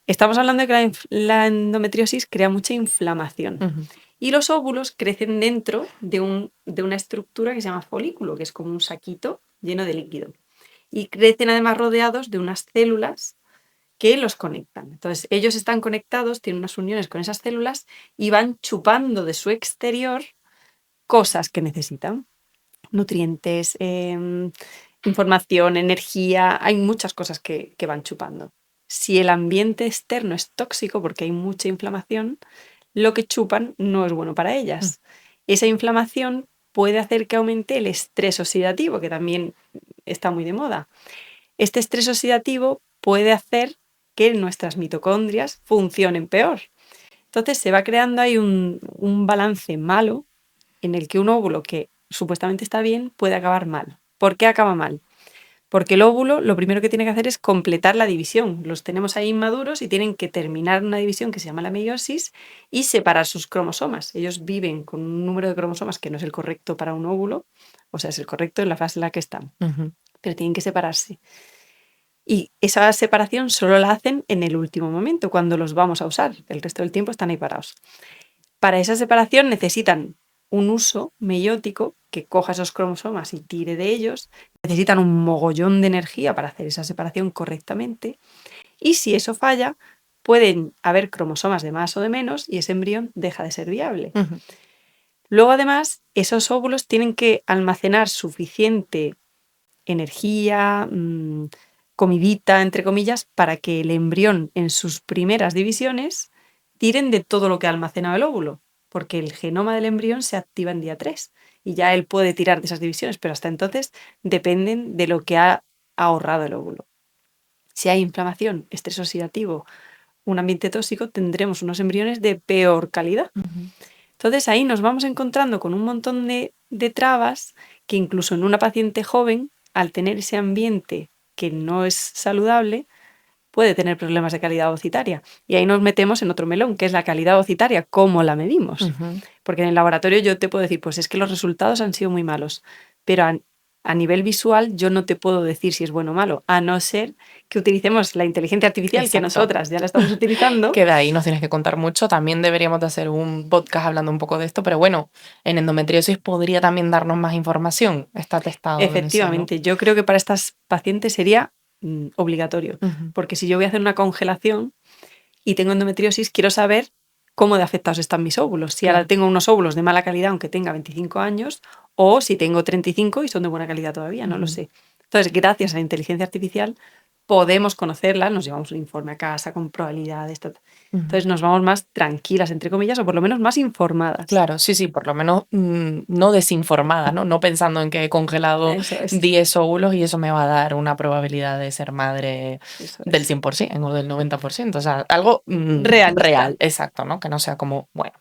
Estamos hablando de que la endometriosis crea mucha inflamación. Ujú. Y los óvulos crecen dentro de una estructura que se llama folículo, que es como un saquito lleno de líquido. Y crecen además rodeados de unas células que los conectan. Entonces, ellos están conectados, tienen unas uniones con esas células y van chupando de su exterior cosas que necesitan. Nutrientes, información, energía, hay muchas cosas que van chupando. Si el ambiente externo es tóxico porque hay mucha inflamación, lo que chupan no es bueno para ellas. Esa inflamación puede hacer que aumente el estrés oxidativo, que también está muy de moda. Este estrés oxidativo puede hacer que nuestras mitocondrias funcionen peor. Entonces se va creando ahí un balance malo en el que un óvulo que supuestamente está bien puede acabar mal. ¿Por qué acaba mal? Porque el óvulo lo primero que tiene que hacer es completar la división. Los tenemos ahí inmaduros y tienen que terminar una división que se llama la meiosis y separar sus cromosomas. Ellos viven con un número de cromosomas que no es el correcto para un óvulo, o sea, es el correcto en la fase en la que están, Ujú. pero tienen que separarse. Y esa separación solo la hacen en el último momento, cuando los vamos a usar. El resto del tiempo están ahí parados. Para esa separación necesitan un uso meiótico que coja esos cromosomas y tire de ellos. Necesitan un mogollón de energía para hacer esa separación correctamente. Y si eso falla, pueden haber cromosomas de más o de menos y ese embrión deja de ser viable. Ujú. Luego, además, esos óvulos tienen que almacenar suficiente energía, comidita, entre comillas, para que el embrión en sus primeras divisiones tiren de todo lo que ha almacenado el óvulo, porque el genoma del embrión se activa en día 3 y ya él puede tirar de esas divisiones, pero hasta entonces dependen de lo que ha ahorrado el óvulo. Si hay inflamación, estrés oxidativo, un ambiente tóxico, tendremos unos embriones de peor calidad. Ujú. Entonces ahí nos vamos encontrando con un montón de trabas que incluso en una paciente joven, al tener ese ambiente que no es saludable, puede tener problemas de calidad ovocitaria. Y ahí nos metemos en otro melón, que es la calidad ovocitaria, cómo la medimos. Ujú. Porque en el laboratorio yo te puedo decir, pues es que los resultados han sido muy malos, pero a nivel visual yo no te puedo decir si es bueno o malo, a no ser que utilicemos la inteligencia artificial, que Exacto. nosotras ya la estamos utilizando. Que de ahí nos tienes que contar mucho. También deberíamos de hacer un podcast hablando un poco de esto, pero bueno, en endometriosis podría también darnos más información. Está testado en eso, ¿no? Efectivamente, yo creo que para estas pacientes sería obligatorio, Ujú. porque si yo voy a hacer una congelación y tengo endometriosis, quiero saber cómo de afectados están mis óvulos. Si ahora Claro. tengo unos óvulos de mala calidad, aunque tenga 25 años, o si tengo 35 y son de buena calidad todavía, no lo Ujú. sé. Entonces, gracias a la inteligencia artificial, podemos conocerla, nos llevamos un informe a casa con probabilidades. Ujú. Entonces, nos vamos más tranquilas, entre comillas, o por lo menos más informadas. Claro, sí, sí, por lo menos no desinformada, ¿no? No pensando en que he congelado Eso es. 10 óvulos y eso me va a dar una probabilidad de ser madre Eso del es. 100% o del 90%. O sea, algo Realista. real, exacto, ¿no? Que no sea como, bueno.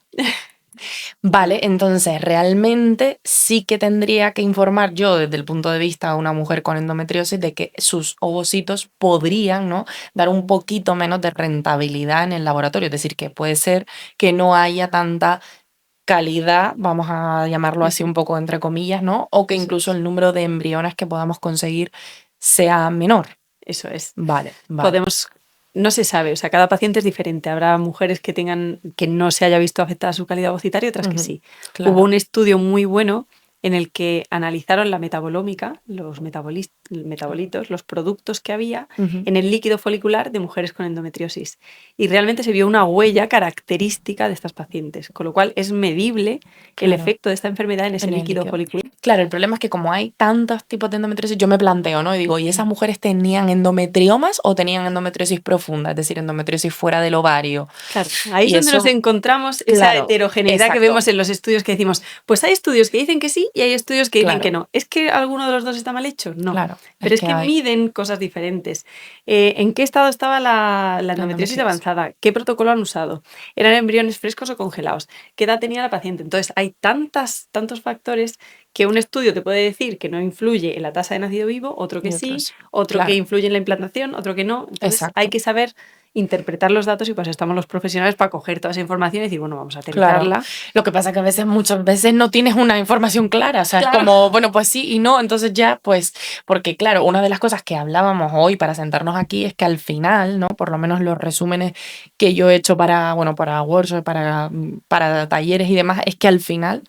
Vale, entonces realmente sí que tendría que informar yo desde el punto de vista de una mujer con endometriosis de que sus ovocitos podrían, ¿no? dar un poquito menos de rentabilidad en el laboratorio. Es decir, que puede ser que no haya tanta calidad, vamos a llamarlo así un poco entre comillas, ¿no? O que Eso incluso es. el número de embriones que podamos conseguir sea menor. Eso es. Vale, vale. Podemos, no se sabe, o sea, cada paciente es diferente. Habrá mujeres que no se haya visto afectada su calidad ovocitaria, otras que Ujú, sí. claro. Hubo un estudio muy bueno en el que analizaron la metabolómica, los metabolitos, los productos que había Ujú. en el líquido folicular de mujeres con endometriosis. Y realmente se vio una huella característica de estas pacientes, con lo cual es medible el Claro, efecto de esta enfermedad en ese en el líquido líquido. folicular. Claro, el problema es que como hay tantos tipos de endometriosis, yo me planteo, ¿no? Y digo, ¿y esas mujeres tenían endometriomas o tenían endometriosis profunda? Es decir, endometriosis fuera del ovario. Claro, ahí es Y donde nos eso, encontramos esa claro, heterogeneidad que exacto, vemos en los estudios que decimos, pues hay estudios que dicen que sí y hay estudios que dicen que claro, no. ¿Es que alguno de los dos está mal hecho? No. claro. Es Pero es que que hay miden cosas diferentes. ¿En qué estado estaba la endometriosis endometriosis. avanzada? ¿Qué protocolo han usado? ¿Eran embriones frescos o congelados? ¿Qué edad tenía la paciente? Entonces, hay tantos factores que un estudio te puede decir que no influye en la tasa de nacido vivo, otro que Y sí, otros. otro que Claro, influye en la implantación, otro que no. Entonces, hay exacto. que saber interpretar los datos y pues estamos los profesionales para coger toda esa información y decir, bueno, vamos a Claro. aterrizarla. Lo que pasa que a veces, muchas veces no tienes una información clara, o sea, es Claro. como, bueno, pues sí y no, entonces ya, pues, porque claro, una de las cosas que hablábamos hoy para sentarnos aquí es que al final, ¿no? Por lo menos los resúmenes que yo he hecho para, bueno, para workshops, para talleres y demás, es que al final,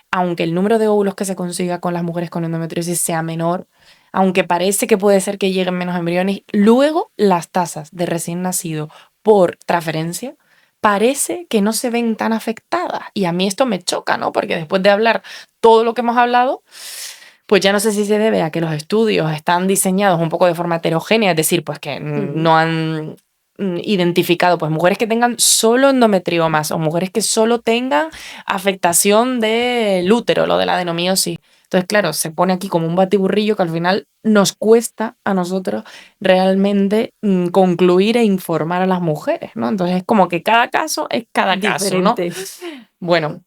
aunque el número de óvulos que se consiga con las mujeres con endometriosis sea menor, aunque parece que puede ser que lleguen menos embriones, luego las tasas de recién nacido por transferencia parece que no se ven tan afectadas. Y a mí esto me choca, ¿no? Porque después de hablar todo lo que hemos hablado, pues ya no sé si se debe a que los estudios están diseñados un poco de forma heterogénea, es decir, pues que no han identificado pues mujeres que tengan solo endometriomas o mujeres que solo tengan afectación del útero, lo de la adenomiosis. Entonces, claro, se pone aquí como un batiburrillo que al final nos cuesta a nosotros realmente concluir e informar a las mujeres, ¿no? Entonces es como que cada caso es cada caso, ¿no? Diferente. Bueno,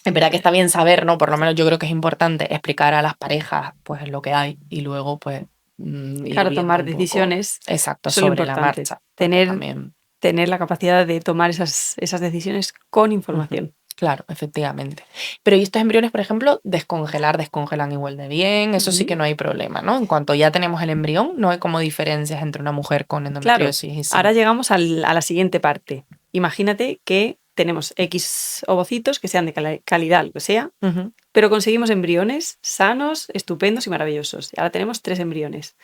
es verdad que está bien saber, ¿no? Por lo menos yo creo que es importante explicar a las parejas pues lo que hay y luego pues ir Claro, viendo tomar un poco, decisiones, exacto, eso es lo sobre la importante. marcha, porque Tener, también, tener la capacidad de tomar esas decisiones con ujú, información. claro, efectivamente. Pero y estos embriones, por ejemplo, descongelan igual de bien, eso sí que Ujú. no hay problema, ¿no? En cuanto ya tenemos el embrión, no hay como diferencias entre una mujer con Claro, endometriosis y ahora sin. llegamos a la siguiente parte. Imagínate que tenemos X ovocitos que sean de calidad, lo que sea, Ujú, pero conseguimos embriones sanos, estupendos y maravillosos. Y ahora tenemos 3 embriones.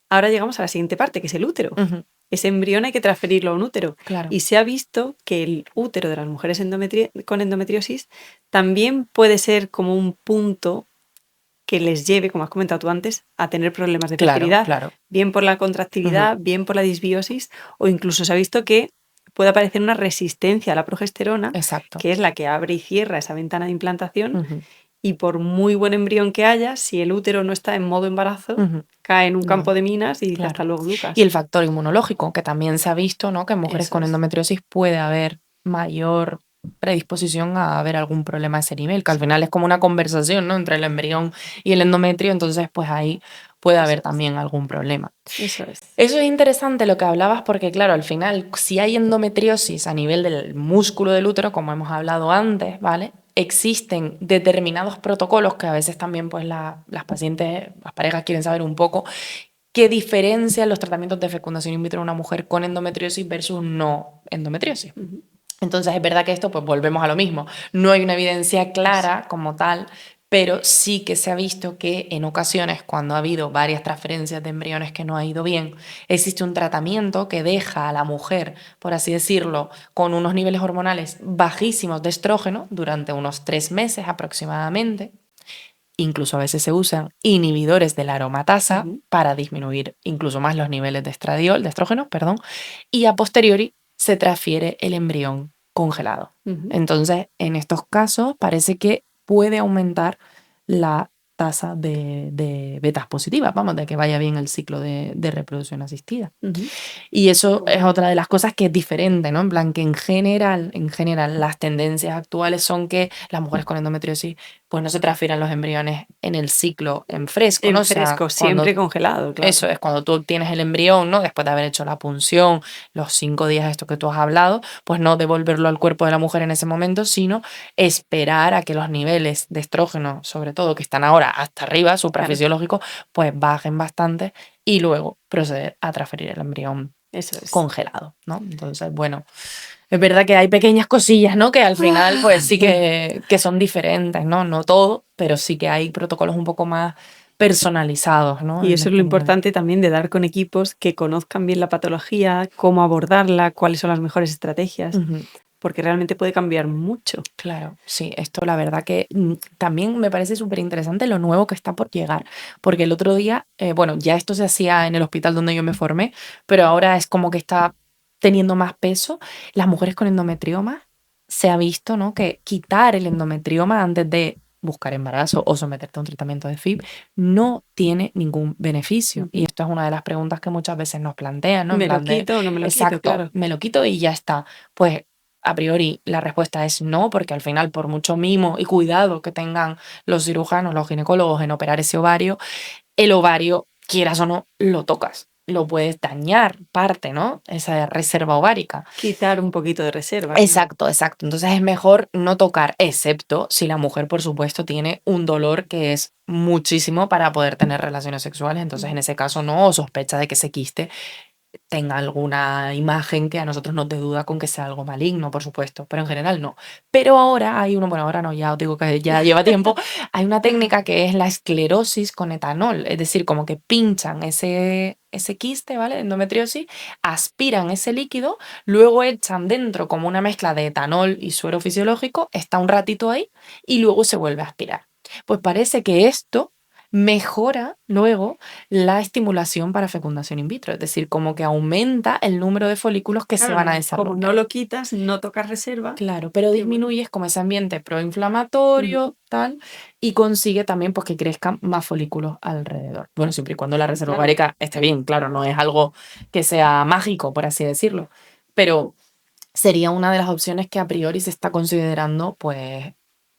Ahora llegamos a la siguiente parte, que es el útero. ujú, Ese embrión hay que transferirlo a un útero. claro, Y se ha visto que el útero de las mujeres con endometriosis también puede ser como un punto que les lleve, como has comentado tú antes, a tener problemas de claro, fertilidad, claro. bien por la Ujú, contractilidad, bien por la disbiosis, o incluso se ha visto que puede aparecer una resistencia a la progesterona, exacto. que es la que abre y cierra esa ventana de implantación, Ujú, y por muy buen embrión que haya, si el útero no está en modo embarazo, ujú, cae en un campo no. de minas y dice hasta Claro. luego, Y Lucas. el factor inmunológico, que también se ha visto, ¿no? Que en mujeres Eso con es. endometriosis puede haber mayor predisposición a haber algún problema a ese nivel, que al final es como una conversación, ¿no? Entre el embrión y el endometrio, entonces pues ahí puede Eso haber es. también algún problema. Eso es. Eso es interesante lo que hablabas porque, claro, al final, si hay endometriosis a nivel del músculo del útero, como hemos hablado antes, ¿vale? Existen determinados protocolos que a veces también pues las pacientes, las parejas quieren saber un poco qué diferencian los tratamientos de fecundación in vitro en una mujer con endometriosis versus no endometriosis. Ujú. Entonces es verdad que esto, pues volvemos a lo mismo. No hay una evidencia Eso. clara como tal, pero sí que se ha visto que en ocasiones, cuando ha habido varias transferencias de embriones que no ha ido bien, existe un tratamiento que deja a la mujer, por así decirlo, con unos niveles hormonales bajísimos de estrógeno durante unos 3 meses aproximadamente. Incluso a veces se usan inhibidores de la aromatasa Ujú. para disminuir incluso más los niveles de estradiol, de estrógeno, perdón, y a posteriori se transfiere el embrión congelado. Ujú. Entonces, en estos casos parece que puede aumentar la tasa de betas positivas, vamos, de que vaya bien el ciclo de reproducción asistida. Ujú. Y eso es otra de las cosas que es diferente, ¿no? En plan que en general, las tendencias actuales son que las mujeres con endometriosis pues no se transfieran los embriones en el ciclo en fresco, ¿no? En O sea, fresco, cuando siempre congelado, claro. eso es, cuando tú obtienes el embrión, ¿no? Después de haber hecho la punción, los 5 días estos que tú has hablado, pues no devolverlo al cuerpo de la mujer en ese momento, sino esperar a que los niveles de estrógeno, sobre todo que están ahora hasta arriba, Claro. suprafisiológicos, pues bajen bastante y luego proceder a transferir el embrión Eso es. congelado, ¿no? Entonces, bueno, es verdad que hay pequeñas cosillas, ¿no? Que al final, pues sí que son diferentes, ¿no? No todo, pero sí que hay protocolos un poco más personalizados, ¿no? Y eso es lo Dependiendo de... importante también de dar con equipos que conozcan bien la patología, cómo abordarla, cuáles son las mejores estrategias, Ujú. porque realmente puede cambiar mucho. Claro, sí, esto la verdad que también me parece súper interesante lo nuevo que está por llegar, porque el otro día, bueno, ya esto se hacía en el hospital donde yo me formé, pero ahora es como que está teniendo más peso. Las mujeres con endometrioma se ha visto, ¿no? Que quitar el endometrioma antes de buscar embarazo o someterte a un tratamiento de FIB no tiene ningún beneficio. Y esto es una de las preguntas que muchas veces nos plantean, ¿no? En ¿Me lo plan de, quito o no me lo quito? exacto, Claro. me lo quito y ya está. Pues a priori, la respuesta es no, porque al final, por mucho mimo y cuidado que tengan los cirujanos, los ginecólogos en operar ese ovario, el ovario, quieras o no, lo tocas. Lo puedes dañar parte, ¿no? Esa reserva ovárica. Quitar un poquito de reserva. Exacto, exacto. Entonces es mejor no tocar, excepto si la mujer, por supuesto, tiene un dolor que es muchísimo para poder tener relaciones sexuales. Entonces, en ese caso, no, o sospecha de que ese quiste tenga alguna imagen que a nosotros nos dé duda con que sea algo maligno, por supuesto, pero en general no. Pero ahora hay uno, bueno, ahora no, ya os digo que ya lleva tiempo, hay una técnica que es la esclerosis con etanol, es decir, como que pinchan ese quiste, ¿vale? Endometriosis, aspiran ese líquido, luego echan dentro como una mezcla de etanol y suero fisiológico, está un ratito ahí y luego se vuelve a aspirar. Pues parece que esto mejora luego la estimulación para fecundación in vitro, es decir, como que aumenta el número de folículos que se van a Claro, como desarrollar. no lo quitas, no tocas reserva. Claro, pero Qué bueno. disminuyes como ese ambiente Ujú. proinflamatorio, tal, y consigue también pues que crezcan más folículos alrededor. Bueno, siempre y cuando la reserva Claro. ovárica esté bien, claro, no es algo que sea mágico, por así decirlo, pero sería una de las opciones que a priori se está considerando, pues,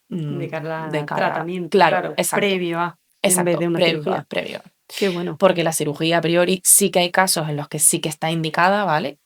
De cara de a cara, tratamiento, claro, claro, exacto, previo a, en vez exacto, de una previo, cirugía. previo. Qué bueno. Porque la cirugía a priori sí que hay casos en los que sí que está indicada, ¿vale?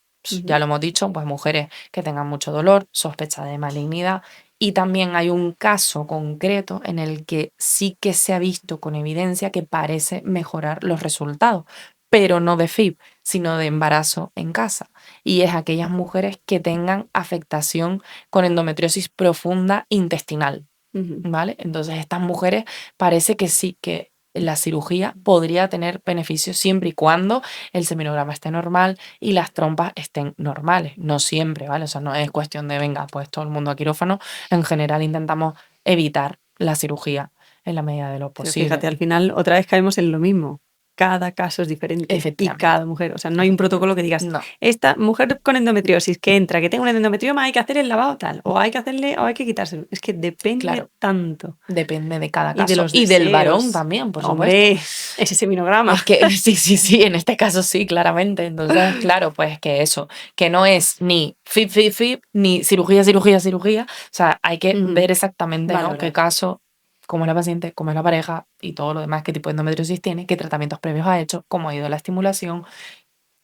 Ya Ujú. lo hemos dicho, pues mujeres que tengan mucho dolor, sospecha de malignidad. Y también hay un caso concreto en el que sí que se ha visto con evidencia que parece mejorar los resultados, pero no de FIB, sino de embarazo en casa. Y es aquellas mujeres que tengan afectación con endometriosis profunda intestinal. Ujú. ¿Vale? Entonces estas mujeres parece que sí, que la cirugía podría tener beneficios siempre y cuando el seminograma esté normal y las trompas estén normales. No siempre, ¿vale? O sea, no es cuestión de, venga, pues todo el mundo a quirófano. En general intentamos evitar la cirugía en la medida de lo Pero posible. fíjate, al final otra vez caemos en lo mismo. Cada caso es diferente y Efectivamente. cada mujer, o sea, no hay un protocolo que digas, No, esta mujer con endometriosis que entra, que tenga un endometrioma, hay que hacer el lavado tal, o hay que hacerle, o hay que quitárselo. Es que depende claro, tanto. depende de cada Y de caso. los Y del varón deseos. también, por supuesto. Hombre, ese seminograma. Es que sí, sí, sí, en este caso sí, claramente. Entonces, claro, pues que eso, que no es ni FIP, FIP, FIP, ni cirugía, cirugía, cirugía. O sea, hay que Ujú. ver exactamente, ¿no? Qué Valorar. caso, cómo es la paciente, cómo es la pareja y todo lo demás, qué tipo de endometriosis tiene, qué tratamientos previos ha hecho, cómo ha ido la estimulación,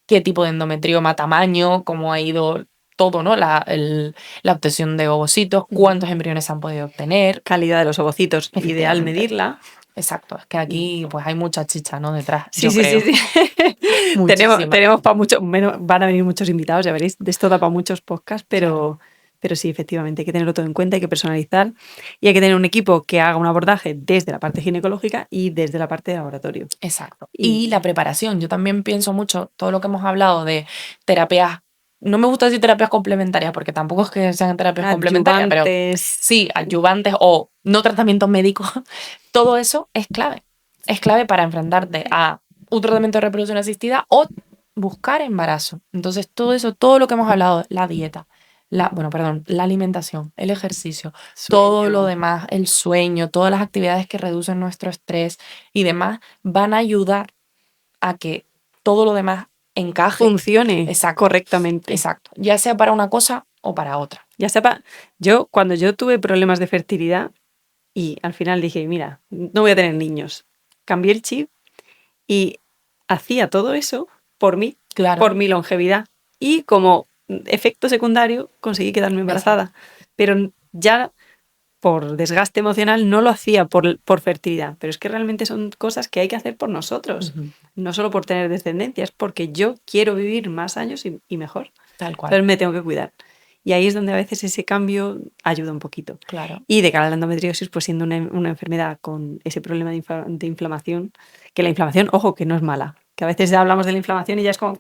qué tipo de endometrioma, tamaño, cómo ha ido todo, ¿no? La obtención de ovocitos, Ujú. cuántos embriones se han podido obtener. Calidad de los ovocitos, ideal Efectivamente. medirla. Exacto, es que Y aquí pues hay mucha chicha, ¿no? Detrás, sí, yo sí, sí, creo. sí. Tenemos, Muchísima. tenemos para mucho, van a venir muchos invitados, ya veréis, de esto da para muchos podcasts, Claro, pero sí, efectivamente, hay que tenerlo todo en cuenta, hay que personalizar y hay que tener un equipo que haga un abordaje desde la parte ginecológica y desde la parte de laboratorio. exacto. Y la Y preparación, yo también pienso mucho, todo lo que hemos hablado de terapias, no me gusta decir terapias complementarias, porque tampoco es que sean terapias complementarias, pero adyuvantes. sí, adyuvantes o no tratamientos médicos, todo eso es clave. Es clave para enfrentarte a un tratamiento de reproducción asistida o buscar embarazo. Entonces, todo eso, todo lo que hemos hablado, la dieta, bueno, perdón, la alimentación, el ejercicio, todo lo Sueño. demás, el sueño, todas las actividades que reducen nuestro estrés y demás, van a ayudar a que todo lo demás encaje. Funcione Exacto, correctamente. exacto. Ya sea para una cosa o para otra. Ya sepa, yo cuando yo tuve problemas de fertilidad y al final dije, mira, no voy a tener niños, cambié el chip y hacía todo eso Claro, por mi longevidad. Y como efecto secundario conseguí quedarme exacto. embarazada. Pero ya por desgaste emocional, no lo hacía por fertilidad. Pero es que realmente son cosas que hay que hacer por nosotros. No solo por tener descendencia, es porque yo quiero vivir más años y mejor. Tal cual. Entonces me tengo que cuidar. Y ahí es donde a veces ese cambio ayuda un poquito. Claro. Y de cara a la endometriosis, pues siendo una enfermedad con ese problema de inflamación, que la inflamación, ojo, que no es mala. Que a veces ya hablamos de la inflamación y ya es como...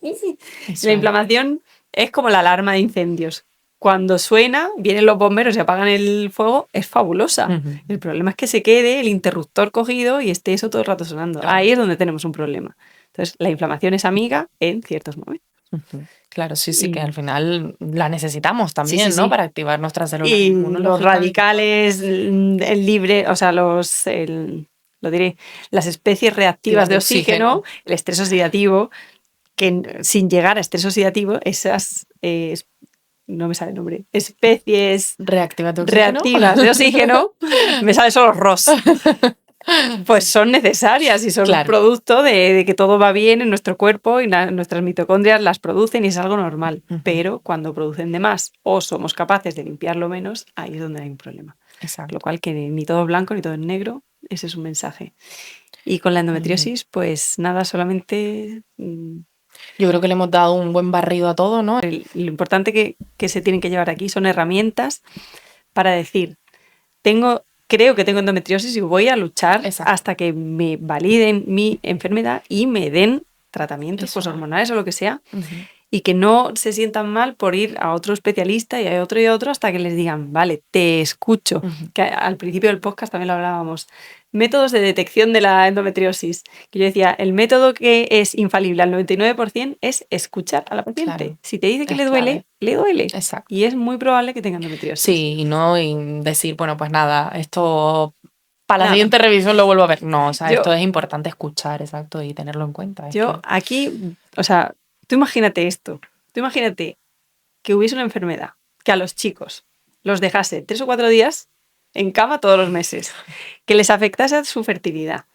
La inflamación es como la alarma de incendios. Cuando suena, vienen los bomberos y apagan el fuego, es fabulosa. El problema es que se quede el interruptor cogido y esté eso todo el rato sonando. Claro. Ahí es donde tenemos un problema. Entonces, la inflamación es amiga en ciertos momentos. Claro, sí, que al final la necesitamos también, Sí. ¿no? Para activar nuestras células Y inmunológicas. los radicales, el libre, o sea, lo diré, las especies reactivas de oxígeno, el estrés oxidativo, que sin llegar a estrés oxidativo, esas, no me sale el nombre, especies reactivas de oxígeno, me sale solo ROS. Pues son necesarias y son un producto de que todo va bien en nuestro cuerpo y nuestras mitocondrias las producen y es algo normal. Pero cuando producen de más o somos capaces de limpiarlo menos, ahí es donde hay un problema. Exacto. Lo cual que ni todo es blanco ni todo es negro, ese es un mensaje. Y con la endometriosis, pues nada, solamente... Yo creo que le hemos dado un buen barrido a todo, ¿no? Lo importante que se tienen que llevar aquí son herramientas para decir, creo que tengo endometriosis y voy a luchar hasta que me validen mi enfermedad y me den tratamientos hormonales o lo que sea. Y que no se sientan mal por ir a otro especialista y a otro hasta que les digan, vale, te escucho. Que al principio del podcast también lo hablábamos. Métodos de detección de la endometriosis. Que yo decía, el método que es infalible al 99% es escuchar a la paciente. Claro. Si te dice que le duele, le duele. Exacto. Y es muy probable que tenga endometriosis. Sí, y no y decir, bueno, pues nada, esto para la siguiente revisión lo vuelvo a ver. No, o sea, esto es importante escuchar, exacto, y tenerlo en cuenta. Aquí, o sea, tú imagínate esto. Tú imagínate que hubiese una enfermedad que a los chicos los dejase 3 o 4 días en cama todos los meses, que les afectase su fertilidad,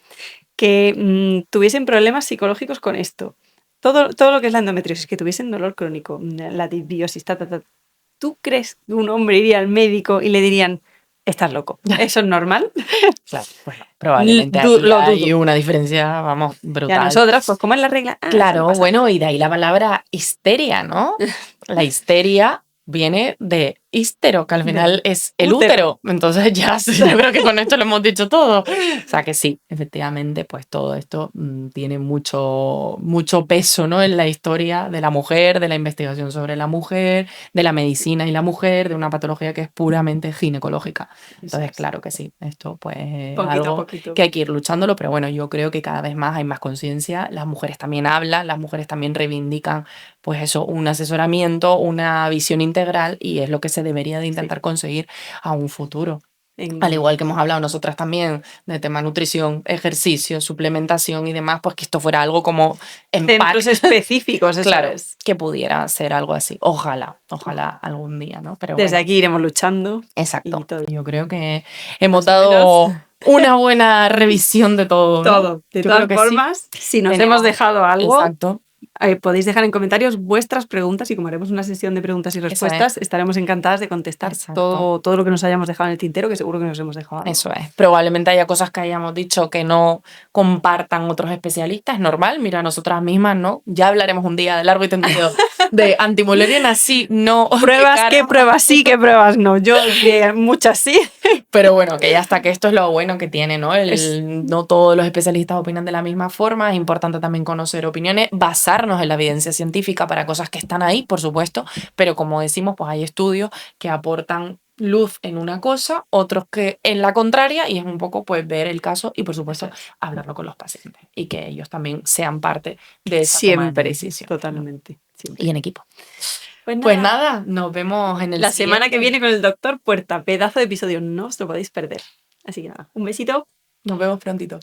que tuviesen problemas psicológicos con esto, todo lo que es la endometriosis, que tuviesen dolor crónico, la disbiosis, ¿Tú crees que un hombre iría al médico y le dirían, estás loco, eso es normal? Claro, bueno, probablemente hay una diferencia, vamos, brutal. Y a nosotras, pues, ¿cómo es la regla? Claro, bueno, y de ahí la palabra histeria, ¿no? La histeria viene de histero, que al final es el útero. Entonces ya yo creo que con esto lo hemos dicho todo. O sea que sí, efectivamente, pues todo esto tiene mucho peso, ¿no? En la historia de la mujer, de la investigación sobre la mujer, de la medicina y la mujer, de una patología que es puramente ginecológica. Entonces, claro que sí, esto pues es algo que hay que ir luchándolo, pero bueno, yo creo que cada vez más hay más conciencia, las mujeres también hablan, las mujeres también reivindican pues eso, un asesoramiento, una visión integral y es lo que se debería de intentar conseguir a un futuro. Al igual que hemos hablado nosotras también de tema nutrición, ejercicio, suplementación y demás, pues que esto fuera algo como en centros específicos, claro, que pudiera ser algo así. Ojalá algún día, ¿no? Pero desde aquí iremos luchando. Exacto. Yo creo que hemos dado una buena revisión de todo. Todo. De todas formas, si nos hemos dejado algo, podéis dejar en comentarios vuestras preguntas y como haremos una sesión de preguntas y respuestas, estaremos encantadas de contestar todo lo que nos hayamos dejado en el tintero, que seguro que nos hemos dejado algo. Eso es. Probablemente haya cosas que hayamos dicho que no compartan otros especialistas, es normal. Mira, nosotras mismas, ¿no? Ya hablaremos un día de largo y tendido de antimulleriana, sí, no. Pruebas, qué pruebas sí, qué pruebas no. Yo muchas sí. Pero bueno, que ya está, que esto es lo bueno que tiene, ¿no? No todos los especialistas opinan de la misma forma, es importante también conocer opiniones, basarnos en la evidencia científica para cosas que están ahí, por supuesto, pero como decimos, pues hay estudios que aportan luz en una cosa, otros que en la contraria, y es un poco pues ver el caso y por supuesto hablarlo con los pacientes y que ellos también sean parte de esa toma de decisión. Totalmente. Siempre. Y en equipo. Pues nada, nos vemos en la semana que viene con el Doctor Puerta. Pedazo de episodio, no os lo podéis perder. Así que nada, un besito. Nos vemos prontito.